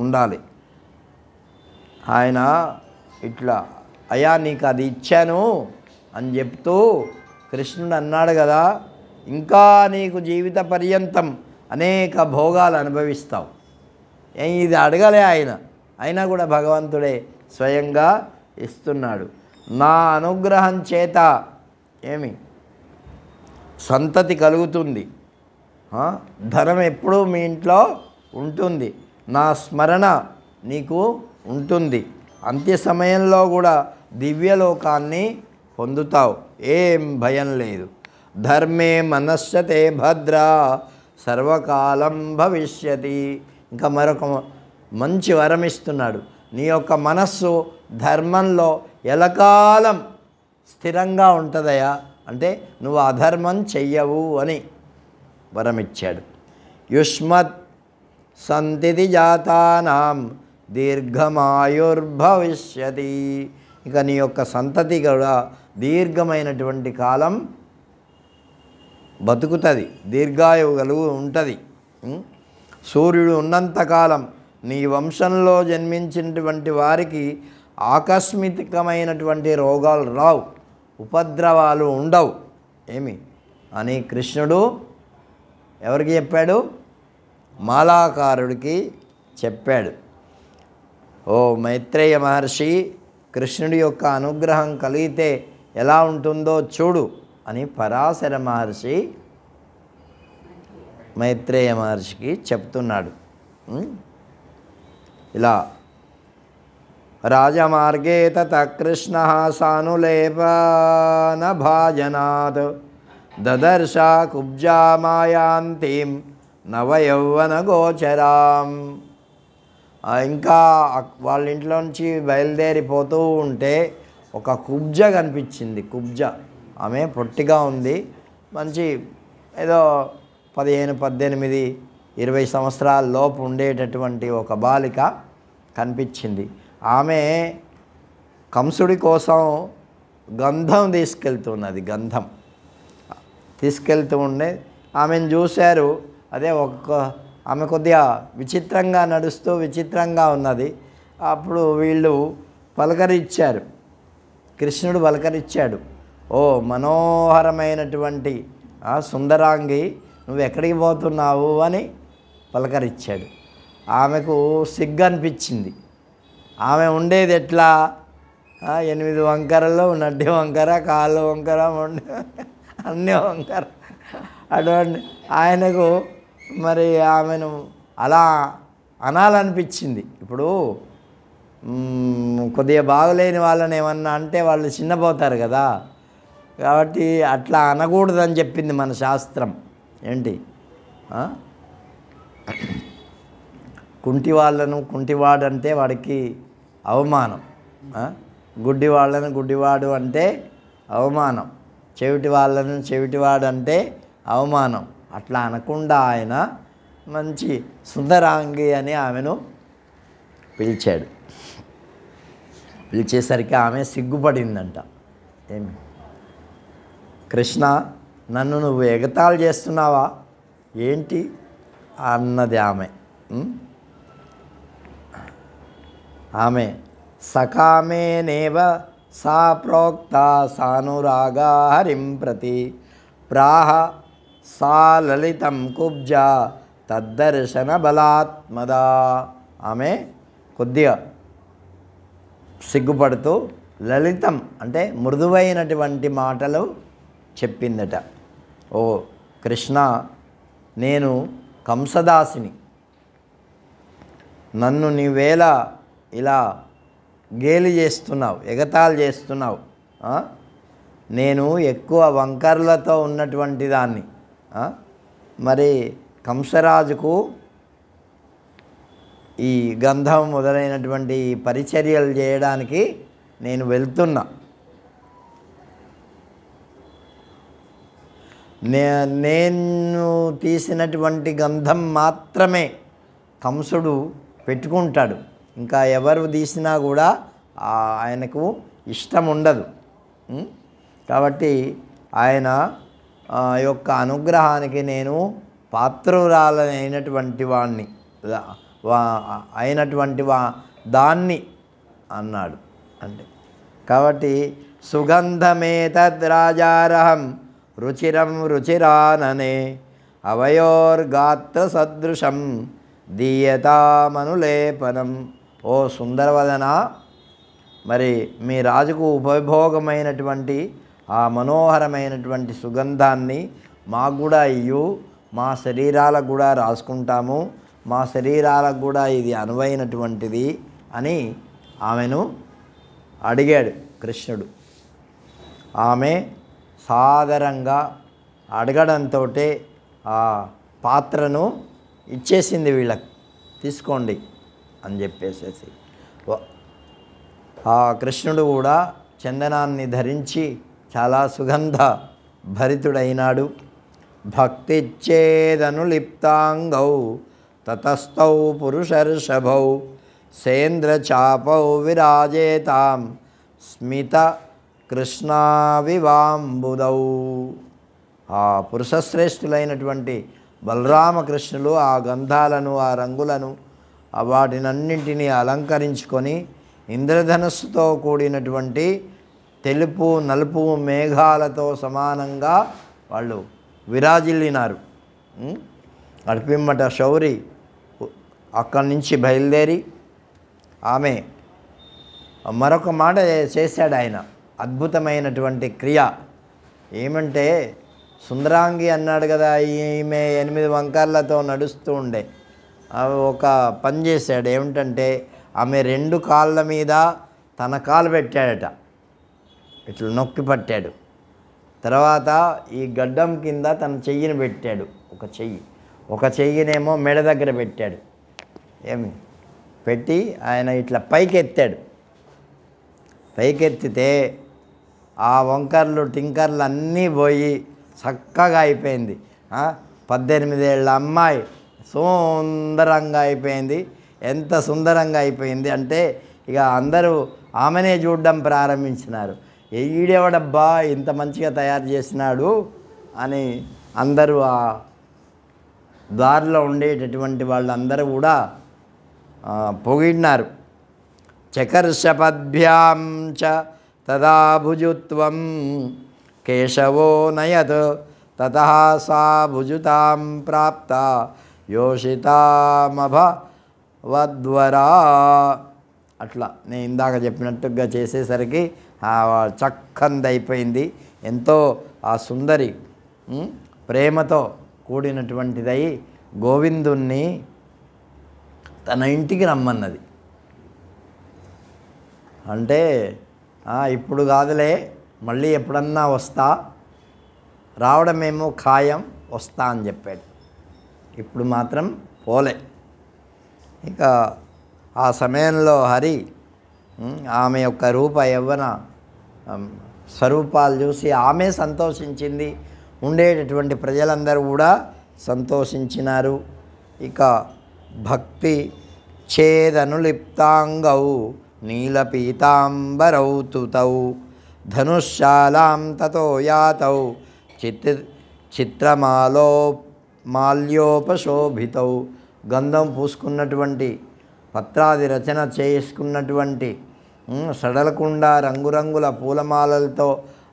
ఉండాలి. ఆయన ఇట్లా అయ్యా నీకు అది ఇచ్చాను అని చెప్తూ కృష్ణుడు అన్నాడు కదా, ఇంకా నీకు జీవిత పర్యంతం అనేక భోగాలు అనుభవిస్తావు. ఇది అడగలే ఆయన, అయినా కూడా భగవంతుడే స్వయంగా ఇస్తున్నాడు. నా అనుగ్రహం చేత సంతతి కలుగుతుంది, ధనం ఎప్పుడూ మీ ఇంట్లో ఉంటుంది, నా స్మరణ నీకు ఉంటుంది, అంత్య సమయంలో కూడా దివ్యలోకాన్ని పొందుతావు, ఏం భయం లేదు. ధర్మే మనశ్యతే భద్ర సర్వకాలం భవిష్యతి. ఇంకా మరొక మంచి వరం ఇస్తున్నాడు. నీ యొక్క మనస్సు ధర్మంలో ఎలకాలం స్థిరంగా ఉంటుందయా, అంటే నువ్వు అధర్మం చెయ్యవు అని వరమిచ్చాడు. యుష్మత్ సంతితి జాతానాం దీర్ఘమాయుర్భవిష్యతి. ఇక నీ యొక్క సంతతి కూడా దీర్ఘమైనటువంటి కాలం బతుకుతుంది, దీర్ఘాయువు కలిగి ఉంటుంది. సూర్యుడు ఉన్నంతకాలం నీ వంశంలో జన్మించినటువంటి వారికి ఆకస్మికమైనటువంటి రోగాలు రావు, ఉపద్రవాలు ఉండవు అని కృష్ణుడు ఎవరికి చెప్పాడు? మాలాకారుడికి చెప్పాడు. ఓ మైత్రేయ మహర్షి, కృష్ణుడి యొక్క అనుగ్రహం కలిగితే ఎలా ఉంటుందో చూడు అని పరాశర మహర్షి మైత్రేయ మహర్షికి చెప్తున్నాడు. ఇలా రాజమార్గే తత కృష్ణ సానులేపన భాజనాత్ దదర్శ కుబ్జా మాయాంతిం నవయౌవన గోచరాం. ఇంకా వాళ్ళ ఇంట్లో నుంచి బయలుదేరిపోతూ ఉంటే ఒక కుబ్జ కనిపించింది. కుబ్జ, ఆమె పొట్టిగా ఉంది, మంచి ఏదో 15, 18, 20 సంవత్సరాల లోపు ఉండేటటువంటి ఒక బాలిక కనిపించింది. ఆమె కంసుడి కోసం గంధం తీసుకెళ్తున్నది. గంధం తీసుకెళ్తూ ఉండే ఆమెను చూశారు. అదే ఆమె కొద్దిగా విచిత్రంగా నడుస్తూ విచిత్రంగా ఉన్నది. అప్పుడు వీళ్ళు పలకరించారు, కృష్ణుడు పలకరించాడు. ఓ మనోహరమైనటువంటి సుందరాంగి, నువ్వు ఎక్కడికి పోతున్నావు అని పలకరించాడు. ఆమెకు సిగ్గు అనిపించింది. ఆమె ఉండేది ఎట్లా? 8 వంకరలు, నడ్డి వంకర, కాళ్ళు వంకర, అన్నీ వంకర. అటువంటి ఆయనకు మరి ఆమెను అలా అనాలనిపించింది. ఇప్పుడు కొద్దిగా బాగలేని వాళ్ళని ఏమన్నా అంటే వాళ్ళు చిన్నపోతారు కదా, కాబట్టి అట్లా అనకూడదని చెప్పింది మన శాస్త్రం. ఏంటి, కుంటి వాళ్ళను కుంటివాడు అంటే వాడికి అవమానం, గుడ్డి వాళ్ళను గుడ్డివాడు అంటే అవమానం, చెవిటి వాళ్ళను చెవిటివాడు అంటే అవమానం. అట్లా అనకుండా ఆయన మంచి సుందరాంగి అని ఆమెను పిలిచాడు. పిలిచేసరికి ఆమె సిగ్గుపడిందంట. ఏమి, కృష్ణ నన్ను నువ్వు ఎగతాళి చేస్తున్నావా ఏంటి అన్నది ఆమె. ఆమె సకామేనేవ సా ప్రోక్త సానురాగా హరిం ప్రతి ప్రాహ సా లలితం కుబ్జా తద్దర్శన బలాత్మదా. ఆమె కొద్దిగా సిగ్గుపడుతూ లలితం అంటే మృదువైనటువంటి మాటలు చెప్పిందట. ఓ కృష్ణ, నేను కంసదాసిని, నన్ను నీవేళ ఇలా గేలి చేస్తున్నావు, ఎగతాళి చేస్తున్నావు. నేను ఎక్కువ వంకర్లతో ఉన్నటువంటి దాన్ని. మరి కంసరాజుకు ఈ గంధం మొదలైనటువంటి పరిచర్యలు చేయడానికి నేను వెళ్తున్నా. నేను తీసినటువంటి గంధం మాత్రమే కంసుడు పెట్టుకుంటాడు, ఇంకా ఎవరు తీసినా కూడా ఆయనకు ఇష్టం ఉండదు. కాబట్టి ఆయన యొక్క అనుగ్రహానికి నేను పాత్రురాలైనటువంటి వాణ్ణి అయినటువంటి దాన్ని అన్నాడు. అంటే కాబట్టి సుగంధమేతద్రాజారహం రుచిరం రుచిరాననే అవయోర్గాత్ర సదృశం దీయతామనులేపనం. ఓ సుందరవదన, మరి మీ రాజుకు ఉపభోగమైనటువంటి ఆ మనోహరమైనటువంటి సుగంధాన్ని మాకు కూడా ఇయ్యు, మా శరీరాలకు కూడా రాసుకుంటాము, మా శరీరాలకు కూడా ఇది అనువైనటువంటిది అని ఆమెను అడిగాడు కృష్ణుడు. ఆమె సాదరంగా అడగడంతో ఆ పాత్రను ఇచ్చేసింది, వీళ్ళకి తీసుకోండి అని చెప్పేసేసి. ఆ కృష్ణుడు కూడా చందనాన్ని ధరించి చాలా సుగంధ భరితుడైనాడు. భక్తిచ్చేదను లిప్తాంగౌ తతస్థౌ పురుషర్షభౌ సేంద్రచాపౌ విరాజేతాం స్మిత కృష్ణావివాంబుదౌ. ఆ పురుషశ్రేష్ఠులైనటువంటి బలరామకృష్ణులు ఆ గంధాలను, ఆ రంగులను, వాటినన్నింటినీ అలంకరించుకొని ఇంద్రధనస్సుతో కూడినటువంటి తెలుపు నలుపు మేఘాలతో సమానంగా వాళ్ళు విరాజిల్లినారు. అడిపిమ్మట శౌరి అక్కడి నుంచి బయలుదేరి ఆమె మరొక మాట చేశాడు. ఆయన అద్భుతమైనటువంటి క్రియ ఏమంటే, సుందరాంగి అన్నాడు కదా, ఈమె 8 వంకర్లతో నడుస్తూ ఉండే. ఒక పని చేశాడు. ఏమిటంటే, ఆమె 2 కాళ్ళ మీద తన కాలు పెట్టాడట, ఇట్లా నొక్కి పట్టాడు. తర్వాత ఈ గడ్డం కింద తన చెయ్యిని పెట్టాడు, ఒక చెయ్యినేమో మెడ దగ్గర పెట్టాడు. పెట్టి ఆయన ఇట్లా పైకెత్తాడు. పైకెత్తితే ఆ వంకర్లు టింకర్లు అన్నీ పోయి చక్కగా అయిపోయింది. 18 ఏళ్ళ అమ్మాయి సుందరంగా అయిపోయింది. ఎంత సుందరంగా అయిపోయింది అంటే ఇక అందరూ ఆమెనే చూడడం ప్రారంభించినారు. ఈడేవాడబ్బా ఇంత మంచిగా తయారు చేసినాడు అని అందరూ ఆ దారిలో ఉండేటటువంటి వాళ్ళందరూ కూడా పొగిడినారు. చకర్షపద్భ్యాం చ తదా భుజుత్వం కేశవో నయత్ తతః సా భుజుతాం ప్రాప్త యోషితామభవద్వరా. అట్లా నేను ఇందాక చెప్పినట్టుగా చేసేసరికి చక్కంది అయిపోయింది. ఎంతో ఆ సుందరి ప్రేమతో కూడినటువంటిదై గోవిందుణ్ణి తన ఇంటికి రమ్మన్నది. అంటే ఇప్పుడు కాదులే, మళ్ళీ ఎప్పుడన్నా వస్తా, రావడమేమో ఖాయం, వస్తా అని చెప్పాడు. ఇప్పుడు మాత్రం పోలే. ఇక ఆ సమయంలో హరి ఆమె యొక్క రూప యవ్వన స్వరూపాలు చూసి ఆమె సంతోషించింది, ఉండేటటువంటి ప్రజలందరూ కూడా సంతోషించినారు. ఇక భక్తి ఛేదనులిప్తాంగౌ నీలపీతాంబరౌ తుతౌ ధనుశాలాం తతో యాతౌ మాల్యోపశోభితౌ గంధం పూసుకున్నటువంటి పత్రాది రచన చేసుకున్నటువంటి సడలకుండా రంగురంగుల పూలమాలలతో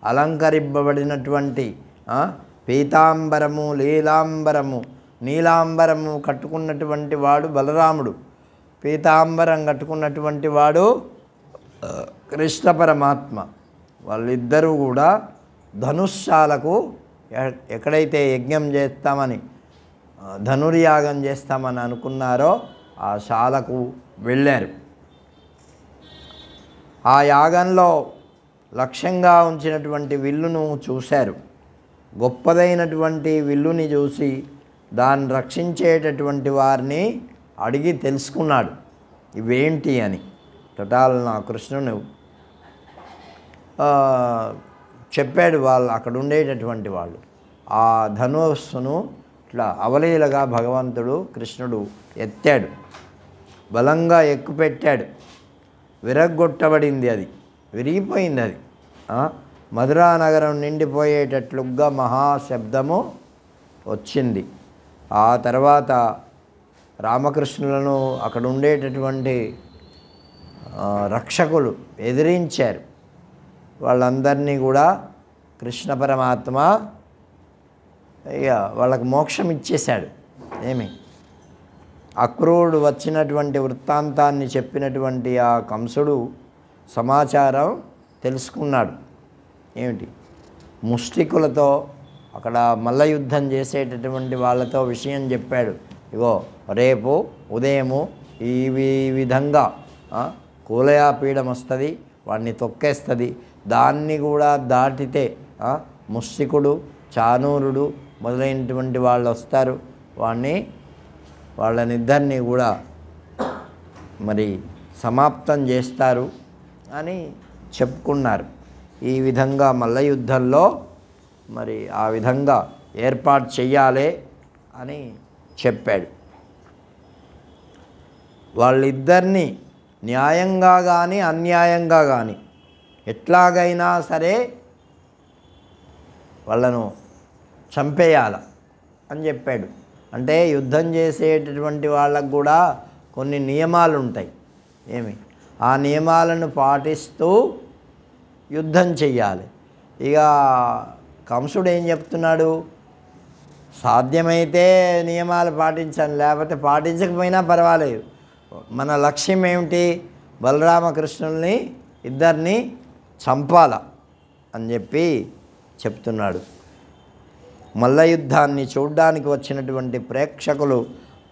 అలంకరింపబడినటువంటి పీతాంబరము, లీలాంబరము, నీలాంబరము కట్టుకున్నటువంటి వాడు బలరాముడు, పీతాంబరం కట్టుకున్నటువంటి వాడు కృష్ణ పరమాత్మ. వాళ్ళిద్దరూ కూడా ధనుశాలకు ఎక్కడైతే యజ్ఞం చేస్తామని, ధనుర్యాగం చేస్తామని అనుకున్నారో ఆ శాలకు వెళ్ళారు. ఆ యాగంలో లక్ష్యంగా ఉంచినటువంటి విల్లును చూశారు. గొప్పదైనటువంటి విల్లుని చూసి దాన్ని రక్షించేటటువంటి వారిని అడిగి తెలుసుకున్నాడు ఇవేంటి అని. టటాలన కృష్ణుని చెప్పాడు వాళ్ళు అక్కడ ఉండేటటువంటి వాళ్ళు. ఆ ధనుస్సును ఇట్లా అవలీలగా భగవంతుడు కృష్ణుడు ఎత్తాడు, బలంగా ఎక్కుపెట్టాడు. విరగ్గొట్టబడింది, అది విరిగిపోయింది. అది మధురా నగరం నిండిపోయేటట్లుగా మహాశబ్దము వచ్చింది. ఆ తర్వాత రామకృష్ణులను అక్కడ ఉండేటటువంటి రక్షకులు ఎదిరించారు. వాళ్ళందరినీ కూడా కృష్ణ పరమాత్మ ఇక వాళ్ళకు మోక్షం ఇచ్చేశాడు. ఏమి అక్రూరుడు వచ్చినటువంటి వృత్తాంతాన్ని చెప్పినటువంటి ఆ కంసుడు సమాచారం తెలుసుకున్నాడు. ఏమిటి, ముష్టికులతో అక్కడ మల్ల యుద్ధం చేసేటటువంటి వాళ్ళతో విషయం చెప్పాడు. ఇగో రేపు ఉదయము ఈ విధంగా కూలయాపీడం వస్తుంది, వాడిని తొక్కేస్తుంది. దాన్ని కూడా దాటితే ముష్టికుడు, చానూరుడు మొదలైనటువంటి వాళ్ళు వస్తారు, వాళ్ళనిద్దరినీ కూడా మరి సమాప్తం చేస్తారు అని చెప్పుకున్నారు. ఈ విధంగా మల్ల యుద్ధంలో మరి ఆ విధంగా ఏర్పాటు చెయ్యాలి అని చెప్పాడు. వాళ్ళిద్దరినీ న్యాయంగా కానీ అన్యాయంగా కానీ ఎట్లాగైనా సరే వాళ్ళను చంపేయాల అని చెప్పాడు. అంటే యుద్ధం చేసేటటువంటి వాళ్ళకు కూడా కొన్ని నియమాలు ఉంటాయి. ఆ నియమాలను పాటిస్తూ యుద్ధం చెయ్యాలి. ఇక కంసుడు ఏం చెప్తున్నాడు, సాధ్యమైతే నియమాలు పాటించాలి, లేకపోతే పాటించకపోయినా పర్వాలేదు, మన లక్ష్యం ఏమిటి, బలరామకృష్ణుల్ని ఇద్దరిని చంపాల అని చెప్పి చెప్తున్నాడు. మల్ల యుద్ధాన్ని చూడడానికి వచ్చినటువంటి ప్రేక్షకులు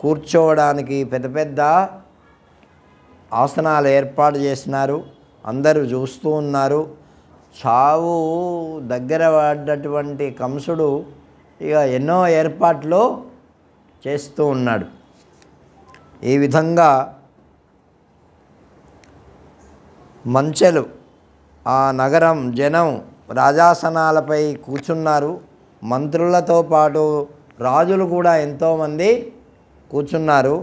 కూర్చోవడానికి పెద్ద పెద్ద ఆసనాలు ఏర్పాటు చేసినారు. అందరూ చూస్తూ ఉన్నారు. చావు దగ్గర పడ్డటువంటి కంసుడు ఇక ఎన్నో ఏర్పాట్లు చేస్తూ ఉన్నాడు. ఈ విధంగా మంచెలు ఆ నగరం జనం రాజాసనాలపై కూర్చున్నారు. మంత్రులతో పాటు రాజులు కూడా ఎంతోమంది కూర్చున్నారు.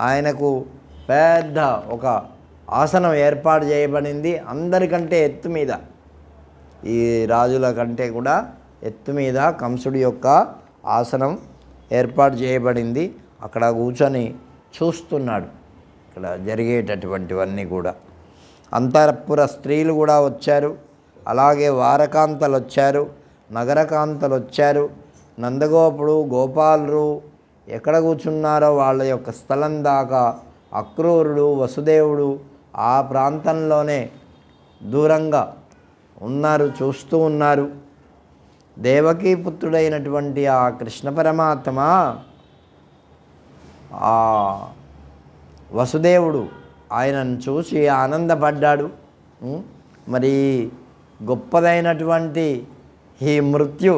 ఆయనకు పెద్ద ఒక ఆసనం ఏర్పాటు చేయబడింది. అందరికంటే ఎత్తు మీద, ఈ రాజుల కంటే కూడా ఎత్తు మీద కంసుడి యొక్క ఆసనం ఏర్పాటు చేయబడింది. అక్కడ కూర్చొని చూస్తున్నాడు ఇక్కడ జరిగేటటువంటివన్నీ కూడా. అంతఃపుర స్త్రీలు కూడా వచ్చారు, అలాగే వారకాంతలు వచ్చారు, నగరకాంతలు వచ్చారు. నందగోపుడు, గోపాలురు ఎక్కడ కూర్చున్నారో వాళ్ళ యొక్క స్థలం దాకా అక్రూరుడు, వసుదేవుడు ఆ ప్రాంతంలోనే దూరంగా ఉన్నారు, చూస్తూ ఉన్నారు. దేవకీ పుత్రుడైనటువంటి ఆ కృష్ణ పరమాత్మ, ఆ వసుదేవుడు ఆయనను చూసి ఆనందపడ్డాడు. మరి గొప్పదైనటువంటి ఈ మృత్యు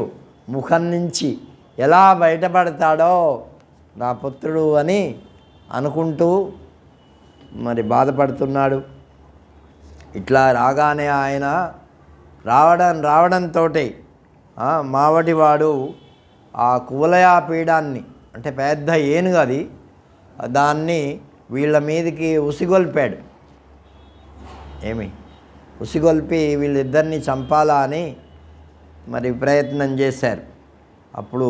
ముఖం నుంచి ఎలా బయటపడతాడో నా పుత్రుడు అని అనుకుంటూ మరి బాధపడుతున్నాడు. ఇట్లా రాగానే ఆయన రావడంతో మావటివాడు ఆ కువలయా పీడాన్ని, అంటే పెద్ద ఏనుగు అది, దాన్ని వీళ్ళ మీదకి ఉసిగొల్పాడు. ఉసిగొల్పి వీళ్ళిద్దరిని చంపాలా అని మరి ప్రయత్నం చేశారు. అప్పుడు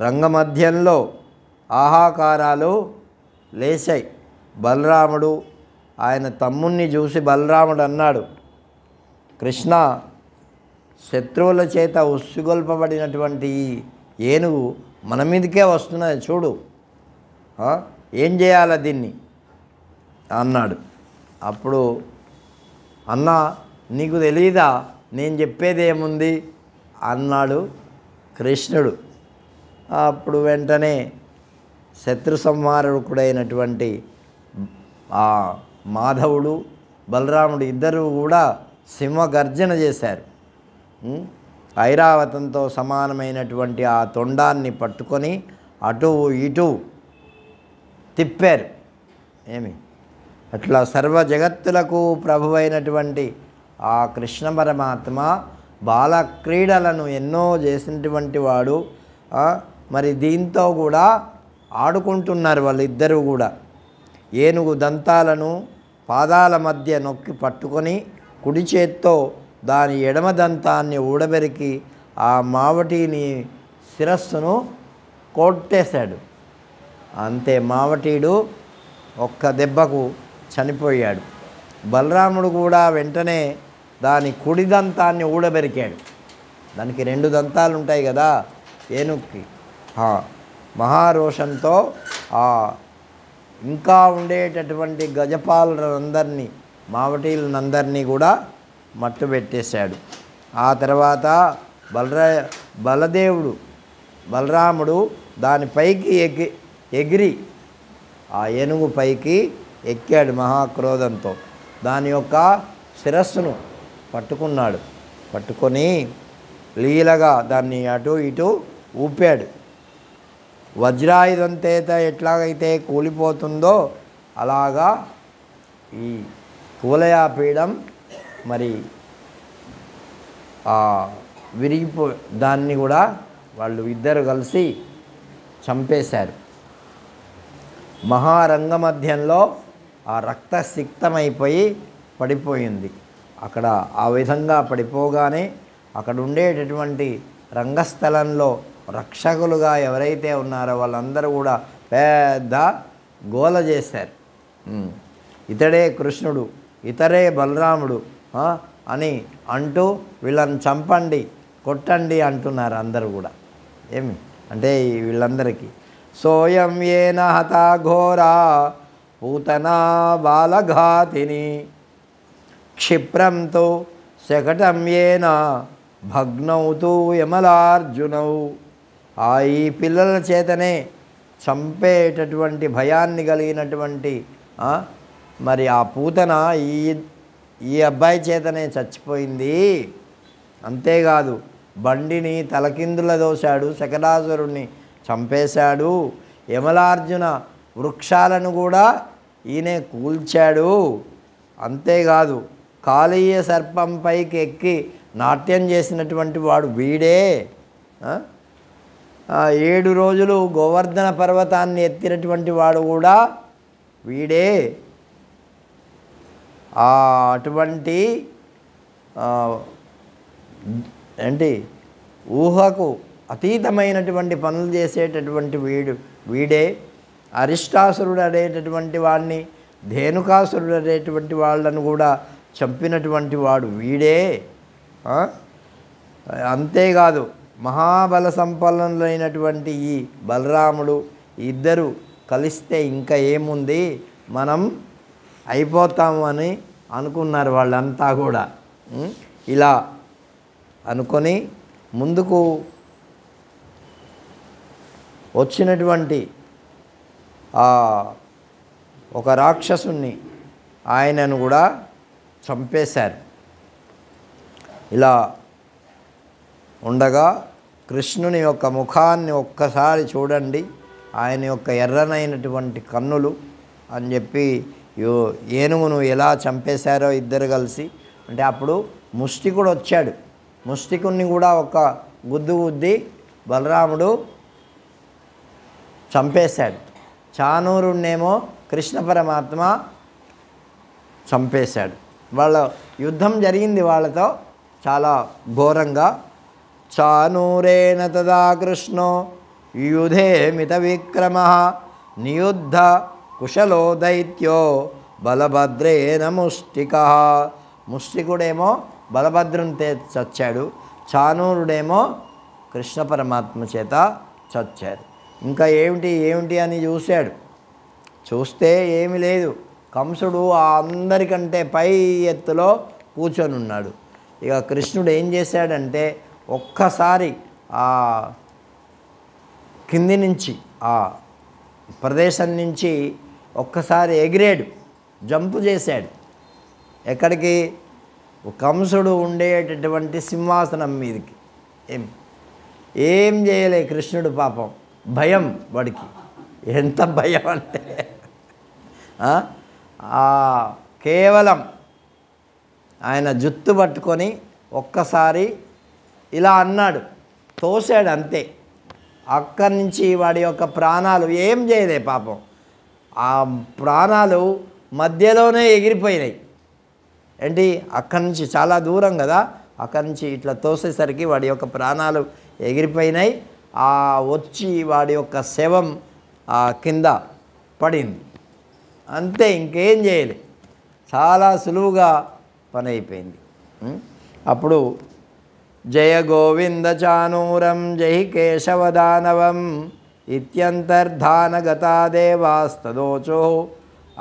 రంగమధ్యంలో ఆహాకారాలు లేచాయి. బలరాముడు ఆయన తమ్ముణ్ణి చూసి బలరాముడు అన్నాడు, కృష్ణ, శత్రువుల చేత ఉసిగొల్పబడినటువంటి ఈ ఏనుగు మన మీదకే వస్తున్నది చూడు, ఏం చేయాలి దీన్ని అన్నాడు. అప్పుడు అన్నా, నీకు తెలీదా నేను చెప్పేది ఏముంది అన్నాడు కృష్ణుడు. అప్పుడు వెంటనే శత్రు సంహారకుడైనటువంటి ఆ మాధవుడు బలరాముడు ఇద్దరు కూడా సింహగర్జన చేశారు. ఐరావతంతో సమానమైనటువంటి ఆ తొండాన్ని పట్టుకొని అటు ఇటు తిప్పారు. అట్లా సర్వ జగత్తులకు ప్రభువైనటువంటి ఆ కృష్ణ పరమాత్మ బాలక్రీడలను ఎన్నో చేసినటువంటి వాడు. మరి దీంతో కూడా ఆడుకుంటున్నారు వాళ్ళిద్దరూ కూడా. ఏనుగు దంతాలను పాదాల మధ్య నొక్కి పట్టుకొని కుడి చేత్తో దాని ఎడమ దంతాన్ని ఊడబెరికి ఆ మావటిని శిరస్సును కొట్టేశాడు. అంతే, మావటీడు ఒక్క దెబ్బకు చనిపోయాడు. బలరాముడు కూడా వెంటనే దాని కుడి దంతాన్ని ఊడబెరికాడు. దానికి 2 దంతాలు ఉంటాయి కదా ఏనుగుకి. మహారోషంతో ఇంకా ఉండేటటువంటి గజపాలులందరినీ, మావటీలందరినీ కూడా మట్టు పెట్టేశాడు. ఆ తర్వాత బలరాముడు దానిపైకి ఎగిరి ఆ ఏనుగు పైకి ఎక్కాడు మహాక్రోధంతో. దాని యొక్క శిరస్సును పట్టుకున్నాడు. పట్టుకొని లీలగా దాన్ని అటు ఇటు ఊపాడు. వజ్రాయుధం చేత ఎట్లాగైతే కూలిపోతుందో అలాగా ఈ కువలయాపీడం మరి దాన్ని కూడా వాళ్ళు ఇద్దరు కలిసి చంపేశారు. మహారంగమధ్యంలో ఆ రక్తసిక్తమైపోయి పడిపోయింది. అక్కడ ఆ విధంగా పడిపోగానే అక్కడ ఉండేటటువంటి రంగస్థలంలో రక్షకులుగా ఎవరైతే ఉన్నారో వాళ్ళందరూ కూడా పెద్ద గోల చేశారు. ఇతడే కృష్ణుడు, ఇతరే బలరాముడు అని అంటూ వీళ్ళని చంపండి, కొట్టండి అంటున్నారు అందరూ కూడా. అంటే వీళ్ళందరికీ సోయం ఏన హతా ఘోరా పూతనా బాలఘాతిని క్షిప్రంతో శకటం ఏన భగ్నౌతూ యమలార్జునౌ. ఈ పిల్లల చేతనే చంపేటటువంటి భయాన్ని కలిగినటువంటి మరి ఆ పూతన ఈ అబ్బాయి చేతనే చచ్చిపోయింది. అంతేకాదు బండిని తలకిందుల దోశాడు, శకటాసురుణ్ణి చంపేశాడు. యమలార్జున వృక్షాలను కూడా ఈయనే కూల్చాడు. అంతేకాదు కాళీయ సర్పం పైకి ఎక్కి నాట్యం చేసినటువంటి వాడు వీడే. 7 రోజులు గోవర్ధన పర్వతాన్ని ఎత్తినటువంటి వాడు కూడా వీడే. అటువంటి ఊహకు అతీతమైనటువంటి పనులు చేసేటటువంటి వీడే. అరిష్టాసురుడు అనేటటువంటి వాడిని, ధేనుకాసురుడు అనేటువంటి వాళ్ళను కూడా చంపినటువంటి వాడు వీడే. అంతేకాదు మహాబల సంపన్నులైనటువంటి ఈ బలరాముడు ఇద్దరు కలిస్తే ఇంకా ఏముంది, మనం అయిపోతాము అని అనుకున్నారు వాళ్ళంతా కూడా. ఇలా అనుకొని ముందుకు వచ్చినటువంటి ఒక రాక్షసుని ఆయనను కూడా చంపేశారు. ఇలా ఉండగా కృష్ణుని యొక్క ముఖాన్ని ఒక్కసారి చూడండి, ఆయన యొక్క ఎర్రనైనటువంటి కన్నులు అని చెప్పి ఏనుగును ఎలా చంపేశారో ఇద్దరు కలిసి. అంటే అప్పుడు ముష్టికుడు వచ్చాడు. ముష్టికుడిని కూడా ఒక గుద్దు గుద్ది బలరాముడు చంపేశాడు. చానూరుణ్ణేమో కృష్ణ పరమాత్మ చంపేశాడు. వాళ్ళ యుద్ధం జరిగింది వాళ్ళతో చాలా ఘోరంగా. చానూరేణ తదా కృష్ణో యుధే మిత విక్రమ నియుద్ధ కుశలో దైత్యో బలభద్రేణ ముష్టిక. ముష్టికుడేమో బలభద్రుని చచ్చాడు, చానూరుడేమో కృష్ణ పరమాత్మ చేత చచ్చారు. ఇంకా ఏమిటి అని చూశాడు. చూస్తే ఏమీ లేదు. కంసుడు అందరికంటే పై ఎత్తులో కూర్చొని ఉన్నాడు. ఇక కృష్ణుడు ఏం చేశాడంటే ఒక్కసారి ఆ కింది నుంచి ఆ ప్రదేశం నుంచి ఒక్కసారి ఎగిరాడు, జంపు చేశాడు. ఎక్కడికి? కంసుడు ఉండేటటువంటి సింహాసనం మీదకి. ఏం చేయలే కృష్ణుడు పాపం. భయం వాడికి. ఎంత భయం అంటే కేవలం ఆయన జుత్తు పట్టుకొని ఒక్కసారి ఇలా అన్నాడు, తోసాడు అంతే. అక్కడి నుంచి వాడి యొక్క ప్రాణాలు ఏం చేయలే పాపం. ఆ ప్రాణాలు మధ్యలోనే ఎగిరిపోయినాయి. ఏంటి, అక్కడి నుంచి చాలా దూరం కదా, అక్కడి నుంచి ఇట్లా తోసేసరికి వాడి యొక్క ప్రాణాలు ఎగిరిపోయినాయి. వచ్చి వాడి యొక్క శవం కింద పడింది అంతే. ఇంకేం చేయలే, చాలా సులువుగా పని అయిపోయింది. అప్పుడు జయ గోవింద చానూరం జై కేశవదానవం ఇత్యంతర్ధానగతా దేవాస్తదోచో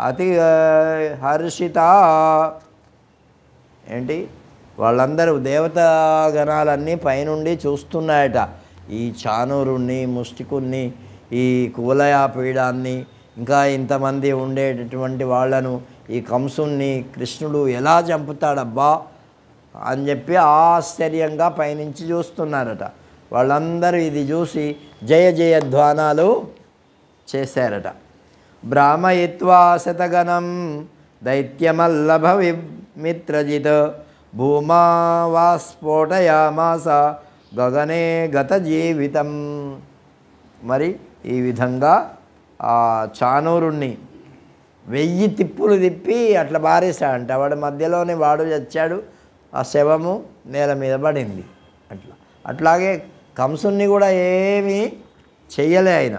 అతి హర్షిత. ఏంటి, వాళ్ళందరూ దేవతాగణాలన్నీ పైనుండి చూస్తున్నాయట. ఈ చానూరుణ్ణి, ముష్టికుణ్ణి, ఈ కువలయాపీడాన్ని, ఇంకా ఇంతమంది ఉండేటటువంటి వాళ్ళను ఈ కంసుణ్ణి కృష్ణుడు ఎలా చంపుతాడబ్బా అని చెప్పి ఆశ్చర్యంగా పైనుంచి చూస్తున్నారట. వాళ్ళందరూ ఇది చూసి జయ జయధ్వానాలు చేశారట. బ్రాహ్మయిత్వా శతగణం దైత్యమల్లభ మిత్రజిత్ భూమా వాస్ఫోటయామాస గగనే గత జీవితం. మరి ఈ విధంగా ఆ చానూరుణ్ణి 1000 తిప్పులు తిప్పి అట్లా బారేశాడంట. వాడు మధ్యలోనే వాడు చచ్చాడు, ఆ శవము నేల మీద పడింది. అట్లాగే కంసుని కూడా ఏమీ చెయ్యలే ఆయన.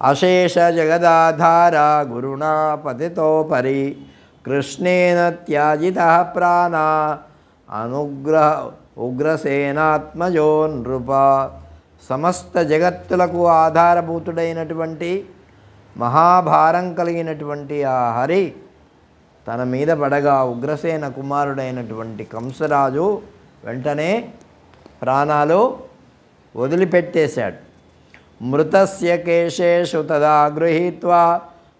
అశేష జగదాధార గురుణా పతితోపరి కృష్ణేన త్యాజిత ప్రాణ ఉగ్రసేనాత్మజో నృప. సమస్త జగత్తులకు ఆధారభూతుడైనటువంటి మహాభారం కలిగినటువంటి ఆ హరి తన మీద పడగా ఉగ్రసేన కుమారుడైనటువంటి కంసరాజు వెంటనే ప్రాణాలు వదిలిపెట్టేశాడు. మృతస్య కేశేషు తదా గృహీత్వా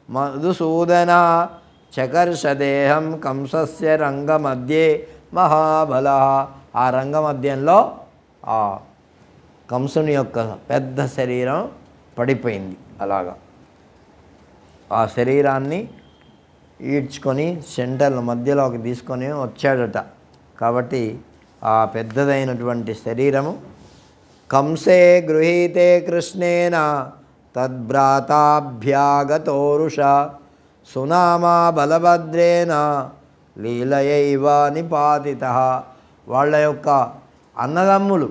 మధుసూదన చకర్షదేహం కంసస్య రంగమధ్యే మహాబల. ఆ రంగమధ్యంలో ఆ కంసుని యొక్క పెద్ద శరీరం పడిపోయింది. అలాగా ఆ శరీరాన్ని ఈడ్చుకొని సెంటర్ మధ్యలోకి తీసుకొని వచ్చాడట. కాబట్టి ఆ పెద్దదైనటువంటి శరీరము కంసే గృహీతే కృష్ణేన తద్భ్రాతాభ్యాగతోరుష సునామా బలభద్రేన లీలయైవ నిపాతిత. వాళ్ళ యొక్క అన్నదమ్ములు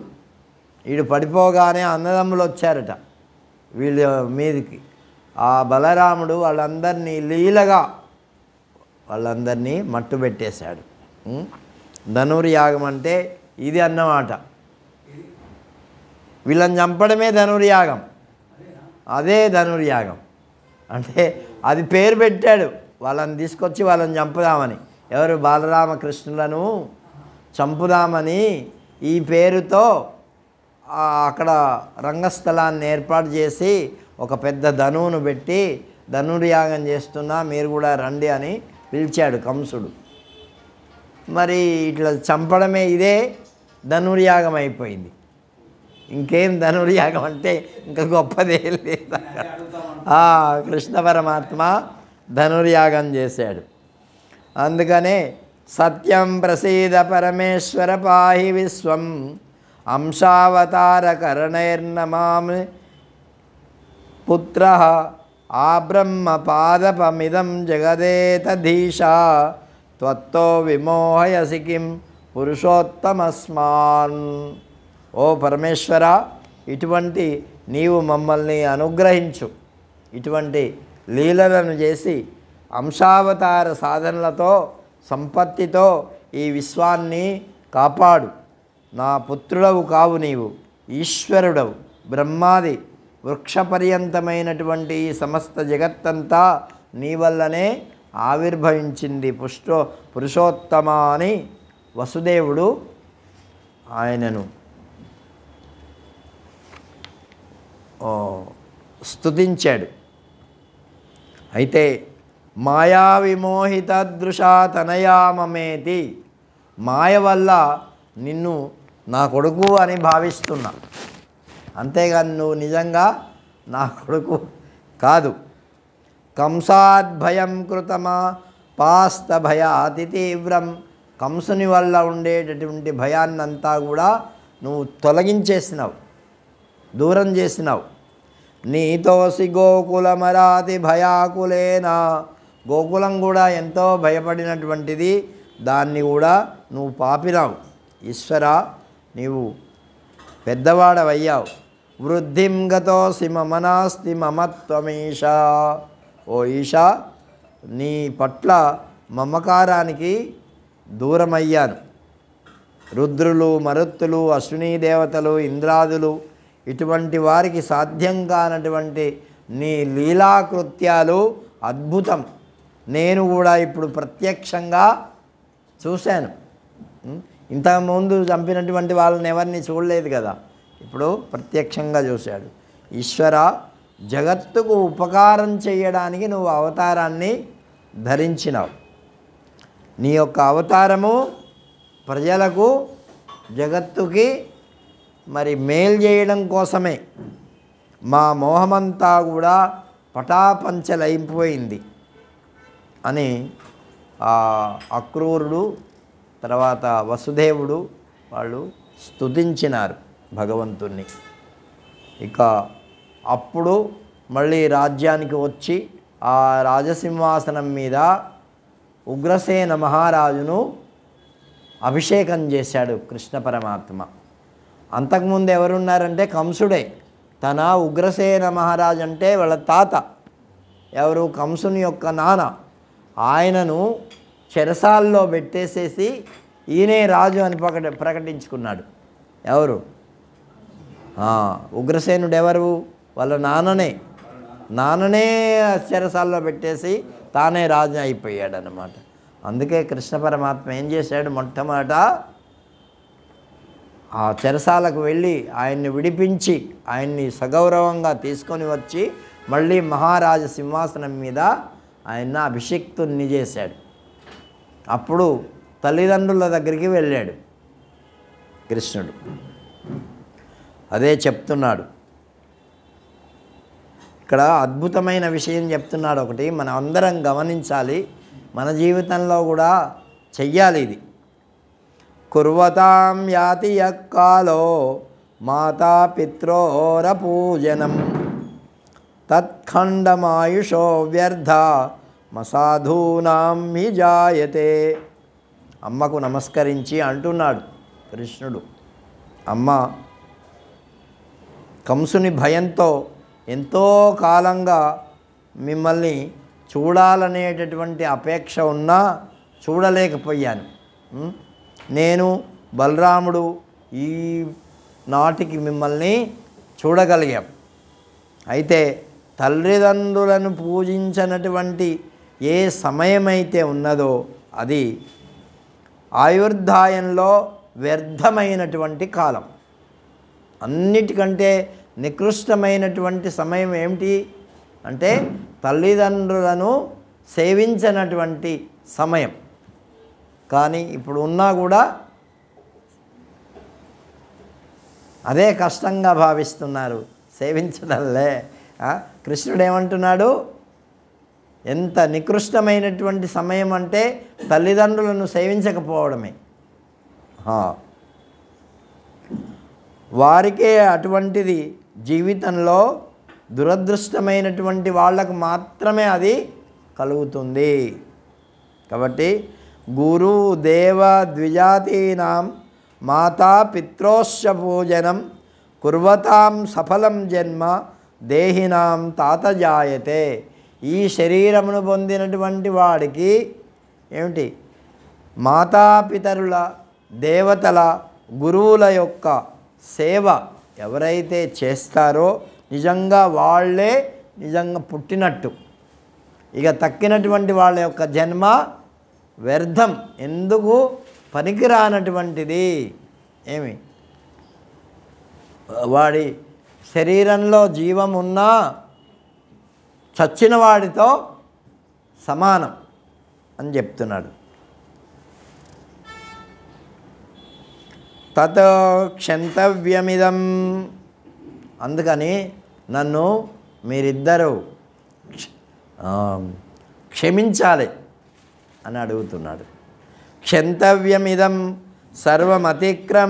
వీడు పడిపోగానే అన్నదమ్ములు వచ్చారట వీళ్ళ మీదికి. ఆ బలరాముడు వాళ్ళందరినీ లీలగా వాళ్ళందరినీ మట్టుబెట్టేశాడు. ధనుర్యాగం అంటే ఇది అన్నమాట. వీళ్ళని చంపడమే ధనుర్యాగం. అదే ధనుర్యాగం అంటే అది పేరు పెట్టాడు వాళ్ళని తీసుకొచ్చి వాళ్ళని చంపుదామని, ఎవరు బాలరామకృష్ణులను చంపుదామని ఈ పేరుతో అక్కడ రంగస్థలాన్ని ఏర్పాటు చేసి ఒక పెద్ద ధనువును పెట్టి ధనుర్యాగం చేస్తున్నా మీరు కూడా రండి అని పిలిచాడు కంసుడు. మరి ఇట్లా చంపడమే ఇదే ధనుర్యాగం అయిపోయింది. ఇంకేం ధనుర్యాగం అంటే ఇంకా గొప్పదే లేదు. కృష్ణ పరమాత్మ ధనుర్యాగం చేశాడు. అందుకనే సత్యం ప్రసీద పరమేశ్వర పాహి విశ్వం అంశావతార కరణైర్నమామి పుత్ర ఆ బ్రహ్మ పాదపమిదం జగదేతధీశా త్వత్తో విమోహయసి కిం పురుషోత్తమస్మాన్. ఓ పరమేశ్వర, ఇటువంటి నీవు మమ్మల్ని అనుగ్రహించు, ఇటువంటి లీలలను చేసి అంశావతార సాధనలతో సంపత్తితో ఈ విశ్వాన్ని కాపాడు. నా పుత్రుడవు కావు, నీవు ఈశ్వరుడవు, బ్రహ్మాది వృక్షపర్యంతమైనటువంటి ఈ సమస్త జగత్తంతా నీ వల్లనే ఆవిర్భవించింది. పురుషోత్తమ అని వసుదేవుడు ఆయనను స్తుతించాడు. అయితే మాయా విమోహిత దృశా తనయామమేతి, మాయ వల్ల నిన్ను నా కొడుకు అని భావిస్తున్నా, అంతేగాని నువ్వు నిజంగా నా కొడుకు కాదు. కంసాద్భయం కృతమా పాస్త భయాతి తీవ్రం, కంసుని వల్ల ఉండేటటువంటి భయాన్నంతా కూడా నువ్వు తొలగించేసినావు, దూరం చేసినావు. నీతోసి గోకులమరాతి భయాకులేనా, గోకులం కూడా ఎంతో భయపడినటువంటిది, దాన్ని కూడా నువ్వు పాపినావు. ఈశ్వర, నీవు పెద్దవాడవయ్యావు. వృద్ధిం గతోసి మమ నాస్తి మమత్వమీషా, ఓ ఈశా, నీ పట్ల మమకారానికి దూరమయ్యాను. రుద్రులు, మరుత్తులు, అశ్వినీ దేవతలు, ఇంద్రాదులు ఇటువంటి వారికి సాధ్యం కానటువంటి నీ లీలాకృత్యాలు అద్భుతం. నేను కూడా ఇప్పుడు ప్రత్యక్షంగా చూశాను. ఇంతకుముందు చంపినటువంటి వాళ్ళని ఎవరిని చూడలేదు కదా, ఇప్పుడు ప్రత్యక్షంగా చూశాడు. ఈశ్వర, జగత్తుకు ఉపకారం చేయడానికి నువ్వు అవతారాన్ని ధరించినావు. నీ యొక్క అవతారము ప్రజలకు, జగత్తుకి మరి మేలు చేయడం కోసమే. మా మోహమంతా కూడా పటాపంచలైపోయింది అని అక్రూరుడు తర్వాత వసుదేవుడు వాళ్ళు స్తుతించినారు భగవంతుణ్ణి. ఇక అప్పుడు మళ్ళీ రాజ్యానికి వచ్చి ఆ రాజసింహాసనం మీద ఉగ్రసేన మహారాజును అభిషేకం చేశాడు కృష్ణ పరమాత్మ. అంతకుముందు ఎవరున్నారంటే కంసుడే. తన ఉగ్రసేన మహారాజు అంటే వాళ్ళ తాత, ఎవరు, కంసుని యొక్క నాన్న. ఆయనను చెరసాల్లో పెట్టేసేసి ఈయనే రాజు అని ప్రకటించుకున్నాడు. ఎవరు? ఉగ్రసేనుడు ఎవరు? వాళ్ళ నాన్ననే చెరసాల్లో పెట్టేసి తానే రాజు అయిపోయాడు అన్నమాట. అందుకే కృష్ణ పరమాత్మ ఏం చేశాడు, మొట్టమొదట ఆ చెరసాలకు వెళ్ళి ఆయన్ని విడిపించి ఆయన్ని సగౌరవంగా తీసుకొని వచ్చి మళ్ళీ మహారాజ సింహాసనం మీద ఆయన అభిషిక్తుణ్ణి చేశాడు. అప్పుడు తల్లిదండ్రుల దగ్గరికి వెళ్ళాడు కృష్ణుడు. అదే చెప్తున్నాడు ఇక్కడ. అద్భుతమైన విషయం చెప్తున్నాడు ఒకటి, మనం అందరం గమనించాలి, మన జీవితంలో కూడా చెయ్యాలి ఇది. కుర్వతాం యాతి యక్కాలో మాతా పిత్రోర పూజనం తత్ఖండమాయుషో వ్యర్థ మసాధూనాం హి జాయతే. అమ్మకు నమస్కరించి అంటున్నాడు కృష్ణుడు, అమ్మ, కంసుని భయంతో ఎంతో కాలంగా మిమ్మల్ని చూడాలనేటటువంటి అపేక్ష ఉన్నా చూడలేకపోయాను. నేను బలరాముడు ఈ నాటికి మిమ్మల్ని చూడగలిగాం. అయితే తల్లిదండ్రులను పూజించినటువంటి ఏ సమయమైతే ఉన్నదో అది ఆయుర్దాయంలో వ్యర్థమైనటువంటి కాలం. అన్నిటికంటే నికృష్టమైనటువంటి సమయం ఏమిటి అంటే తల్లిదండ్రులను సేవించినటువంటి సమయం. కానీ ఇప్పుడు ఉన్నా కూడా అదే కష్టంగా భావిస్తున్నారు, సేవించడంలే. కృష్ణుడు ఏమంటున్నాడు, ఎంత నికృష్టమైనటువంటి సమయం అంటే తల్లిదండ్రులను సేవించకపోవడమే. వారికే అటువంటిది జీవితంలో దురదృష్టమైనటువంటి వాళ్ళకు మాత్రమే అది కలుగుతుంది. కాబట్టి గురు దేవ ద్విజాతీనాం మాతా పిత్రోశ్చ పూజనం కుర్వతాం సఫలం జన్మ దేహినాం తాత జాయతే. ఈ శరీరమును పొందినటువంటి వాడికి ఏమిటి మాతాపితరుల దేవతల గురువుల యొక్క సేవ ఎవరైతే చేస్తారో నిజంగా వాళ్ళే నిజంగా పుట్టినట్టు. ఇక తక్కినటువంటి వాళ్ళ యొక్క జన్మ వ్యర్థం, ఎందుకు పనికిరానటువంటిది. ఏమి వాడి శరీరంలో జీవం ఉన్నా చచ్చిన వాడితో సమానం అని చెప్తున్నాడు. తత్ క్షంతవ్యమిదం, అందుకని నన్ను మీరిద్దరూ క్షమించాలి అని అడుగుతున్నాడు. క్షంతవ్యమిదం సర్వమతిక్రమకృతం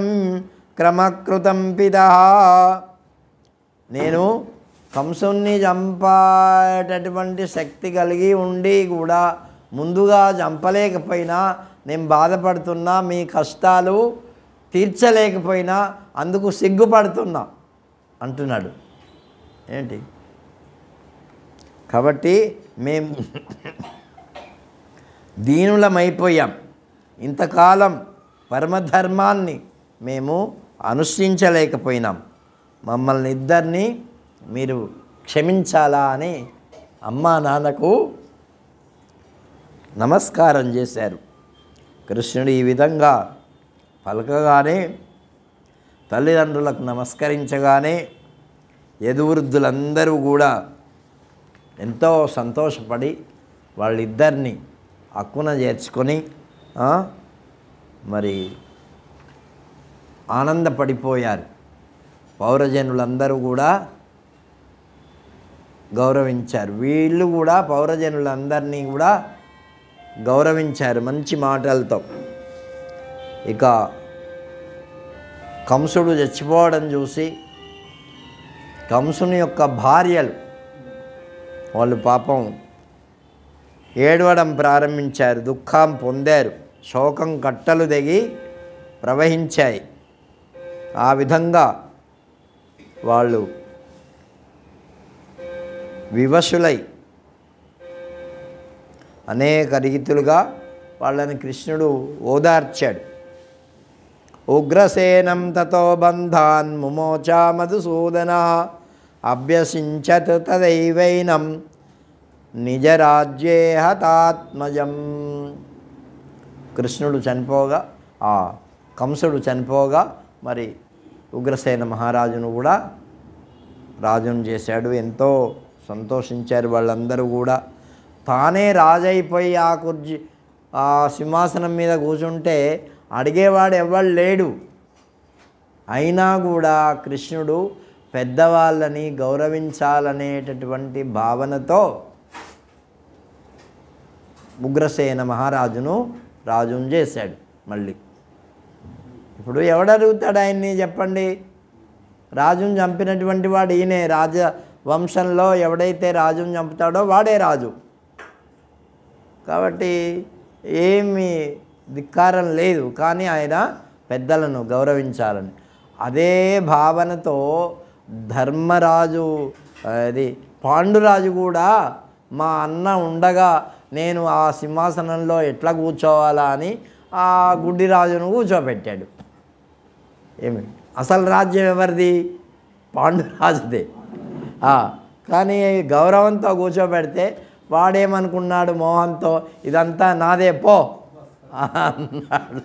పితః. నేను కంసుని చంపేటటువంటి శక్తి కలిగి ఉండి కూడా ముందుగా చంపలేకపోయినా నేను బాధపడుతున్నా, మీ కష్టాలు తీర్చలేకపోయినా అందుకు సిగ్గుపడుతున్నా అంటున్నాడు. ఏంటి కాబట్టి మేము దీనులమైపోయాం, ఇంతకాలం పరమధర్మాన్ని మేము అనుష్ఠించలేకపోయినాం, మమ్మల్ని ఇద్దరిని మీరు క్షమించాలా అని అమ్మా నాన్నకు నమస్కారం చేశారు. కృష్ణుడు ఈ విధంగా పలకగానే తల్లిదండ్రులకు నమస్కరించగానే యదువృద్ధులందరూ కూడా ఎంతో సంతోషపడి వాళ్ళిద్దరిని అక్కున చేర్చుకొని మరి ఆనందపడిపోయారు. పౌరజనులందరూ కూడా గౌరవించారు. వీళ్ళు కూడా పౌరజనులందరినీ కూడా గౌరవించారు మంచి మాటలతో. ఇక కంసుడు చచ్చిపోవడం చూసి కంసుని యొక్క భార్యలు వాళ్ళు పాపం ఏడవడం ప్రారంభించారు, దుఃఖం పొందారు, శోకం కట్టలు తెగి ప్రవహించాయి. ఆ విధంగా వాళ్ళు వివశులై అనేక రీతులుగా వాళ్ళని కృష్ణుడు ఓదార్చాడు. ఉగ్రసేనం తతో బంధాన్ ముమోచా మధుసూదన అభ్యసించత్ తదైవైనం నిజరాజ్యే హతాత్మజం. కృష్ణుడు చనిపోగా, కంసుడు చనిపోగా మరి ఉగ్రసేన మహారాజును కూడా రాజును చేశాడు. ఎంతో సంతోషించారు వాళ్ళందరూ కూడా. తానే రాజైపోయి ఆ సింహాసనం మీద కూర్చుంటే అడిగేవాడు ఎవ్వడు లేడు. అయినా కూడా కృష్ణుడు పెద్దవాళ్ళని గౌరవించాలనేటటువంటి భావనతో ఉగ్రసేన మహారాజును రాజును చేశాడు. మళ్ళీ ఇప్పుడు ఎవడరుగుతాడు ఆయన్ని చెప్పండి? రాజును చంపినటువంటి వాడు ఈయనే. రాజవంశంలో ఎవడైతే రాజును చంపుతాడో వాడే రాజు. కాబట్టి ఏమీ ధిక్కారం లేదు. కానీ ఆయన పెద్దలను గౌరవించాలని అదే భావనతో ధర్మరాజు పాండురాజు కూడా మా అన్న ఉండగా నేను ఆ సింహాసనంలో ఎట్లా కూర్చోవాలా అని ఆ గుడ్డిరాజును కూర్చోబెట్టాడు. ఏమి అసలు రాజ్యం ఎవరిది? పాండురాజుదే. కానీ గౌరవంతో కూర్చోబెడితే వాడేమనుకున్నాడు మోహంతో, ఇదంతా నాదే పో అన్నాడు.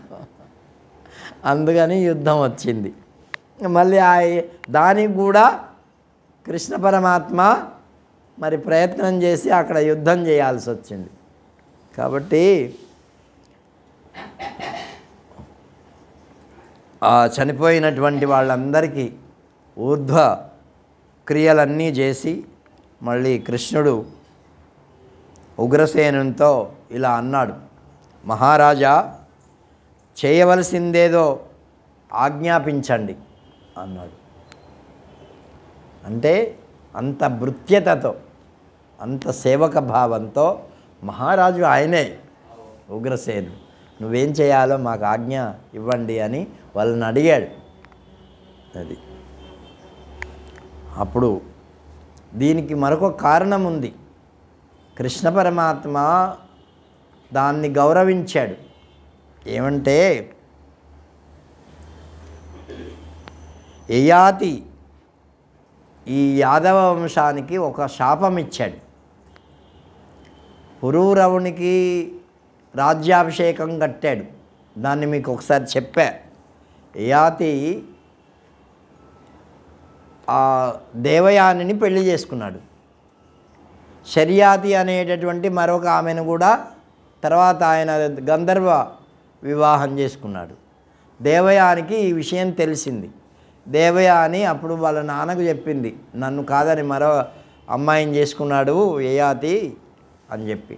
అందుకని యుద్ధం వచ్చింది. మళ్ళీ దానికి కూడా కృష్ణ పరమాత్మ మరి ప్రయత్నం చేసి అక్కడ యుద్ధం చేయాల్సి వచ్చింది. కాబట్టి ఆ చనిపోయినటువంటి వాళ్ళందరికీ ఊర్ధ్వ క్రియలన్నీ చేసి మళ్ళీ కృష్ణుడు ఉగ్రసేనునితో ఇలా అన్నాడు, మహారాజా చేయవలసిందేదో ఆజ్ఞాపించండి అన్నాడు. అంటే అంత భృత్యతతో, అంత సేవక భావంతో మహారాజు ఆయనే ఉగ్రసేను, నువ్వేం చేయాలో మాకు ఆజ్ఞ ఇవ్వండి అని వాళ్ళని అడిగాడు. అది అప్పుడు దీనికి మరొక కారణం ఉంది. కృష్ణ పరమాత్మ దాన్ని గౌరవించాడు. ఏమంటే యయాతి ఈ యాదవ వంశానికి ఒక శాపం ఇచ్చాడు. పురూరవునికి రాజ్యాభిషేకం కట్టాడు. దాన్ని మీకు ఒకసారి చెప్పా. యయాతి ఆ దేవయానిని పెళ్లి చేసుకున్నాడు. శర్యాతి అనేటటువంటి మరొక ఆమెను కూడా తర్వాత ఆయన గంధర్వ వివాహం చేసుకున్నాడు. దేవయానికి ఈ విషయం తెలిసింది. దేవయాని అప్పుడు వాళ్ళ నాన్నకు చెప్పింది, నన్ను కాదని మరో అమ్మాయిని చేసుకున్నాడు యయాతి అని చెప్పి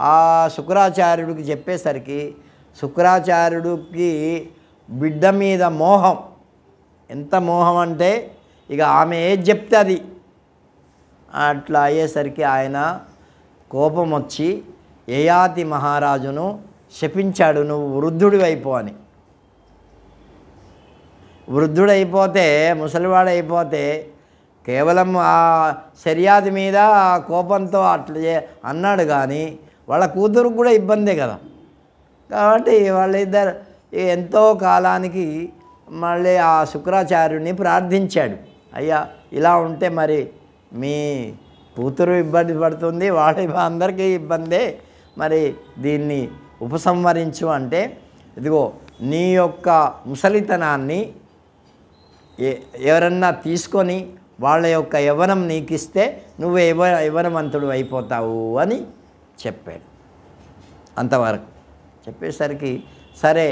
ఆ శుక్రాచార్యుడికి చెప్పేసరికి శుక్రాచార్యుడికి బిడ్డ మీద మోహం, ఎంత మోహం అంటే ఇక ఆమె ఏది చెప్తే అది. అట్లా అయ్యేసరికి ఆయన కోపం వచ్చి యయాతి మహారాజును శపించాడు, నువ్వు వృద్ధుడివైపో అని. వృద్ధుడైపోతే, ముసలివాడైపోతే కేవలం ఆ శర్యాది మీద కోపంతో అట్లా అన్నాడు, కానీ వాళ్ళ కూతురుకు కూడా ఇబ్బందే కదా. కాబట్టి వాళ్ళిద్దరు ఎంతో కాలానికి మళ్ళీ ఆ శుక్రాచార్యుని ప్రార్థించాడు, అయ్యా ఇలా ఉంటే మరి మీ కూతురు ఇబ్బంది పడుతుంది, వాళ్ళ అందరికీ ఇబ్బందే, మరి దీన్ని ఉపసంహరించు అంటే, ఇదిగో నీ యొక్క ముసలితనాన్ని ఎవరన్నా తీసుకొని వాళ్ళ యొక్క యవ్వనం నీకు ఇస్తే నువ్వు యవ్వనవంతుడు అయిపోతావు అని చెప్పాడు. అంతవరకు చెప్పేసరికి సరే,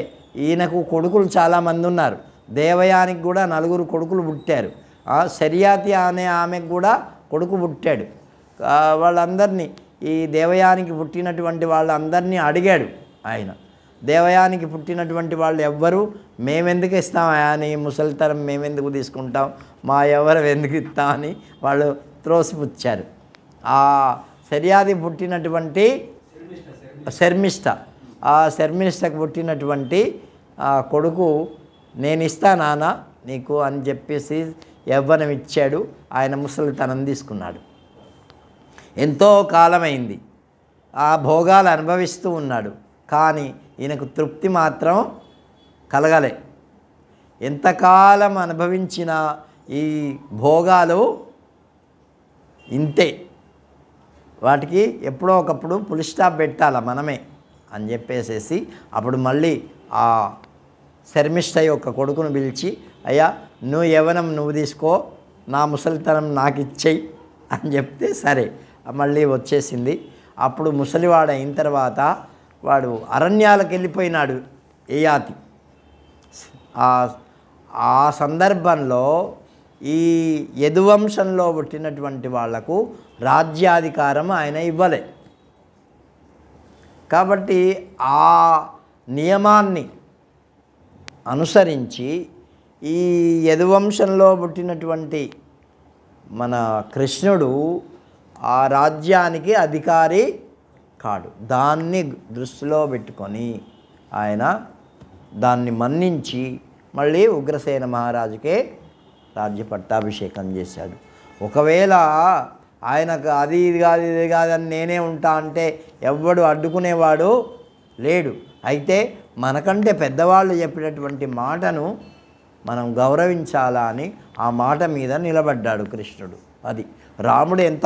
ఈయనకు కొడుకులు చాలామంది ఉన్నారు. దేవయానికి కూడా 4 కొడుకులు పుట్టారు. శర్యాతి అనే ఆమెకు కూడా కొడుకు పుట్టాడు. వాళ్ళందరినీ, ఈ దేవయానికి పుట్టినటువంటి వాళ్ళందరినీ అడిగాడు ఆయన. దేవయానికి పుట్టినటువంటి వాళ్ళు ఎవ్వరు మేమెందుకు ఇస్తాం అని, ముసలితరం మేమెందుకు తీసుకుంటాం, మా ఎవరు ఎందుకు ఇస్తామని వాళ్ళు త్రోసిపుచ్చారు. ఆ శర్యాది పుట్టినటువంటి శర్మిష్ఠ, ఆ శర్మిష్ఠకు పుట్టినటువంటి కొడుకు నేను ఇస్తా నాన్న నీకు అని చెప్పేసి యవ్వనం ఇచ్చాడు. ఆయన ముసలితనం తీసుకున్నాడు. ఎంతో కాలమైంది, ఆ భోగాలు అనుభవిస్తూ ఉన్నాడు. కానీ ఈయనకు తృప్తి మాత్రం కలగలే. ఎంతకాలం అనుభవించిన ఈ భోగాలు ఇంతే, వాటికి ఎప్పుడో ఒకప్పుడు ఫుల్ స్టాప్ పెట్టాల మనమే అని చెప్పేసేసి అప్పుడు మళ్ళీ ఆ శర్మిష్ఠ యొక్క కొడుకును పిలిచి, అయ్యా నువ్వు యవ్వనం నువ్వు తీసుకో, నా ముసలితనం నాకు ఇచ్చేయి అని చెప్తే సరే మళ్ళీ వచ్చేసింది. అప్పుడు ముసలివాడు అయిన తర్వాత వాడు అరణ్యాలకు వెళ్ళిపోయినాడు యయాతి. ఆ సందర్భంలో ఈ యదువంశంలో పుట్టినటువంటి వాళ్లకు రాజ్యాధికారం ఆయన ఇవ్వలే. కాబట్టి ఆ నియమాన్ని అనుసరించి ఈ యదువంశంలో పుట్టినటువంటి మన కృష్ణుడు ఆ రాజ్యానికి అధికారి కాడు. దాన్ని దృష్టిలో పెట్టుకొని ఆయన దాన్ని మన్నించి మళ్ళీ ఉగ్రసేన మహారాజుకే రాజ్య పట్టాభిషేకం చేశాడు. ఒకవేళ ఆయనకు అది ఇది కాదు ఇది కాదని నేనే ఉంటా అంటే ఎవ్వడు అడ్డుకునేవాడు లేడు. అయితే మనకంటే పెద్దవాళ్ళు చెప్పినటువంటి మాటను మనం గౌరవించాలా అని ఆ మాట మీద నిలబడ్డాడు కృష్ణుడు. అది రాముడు ఎంత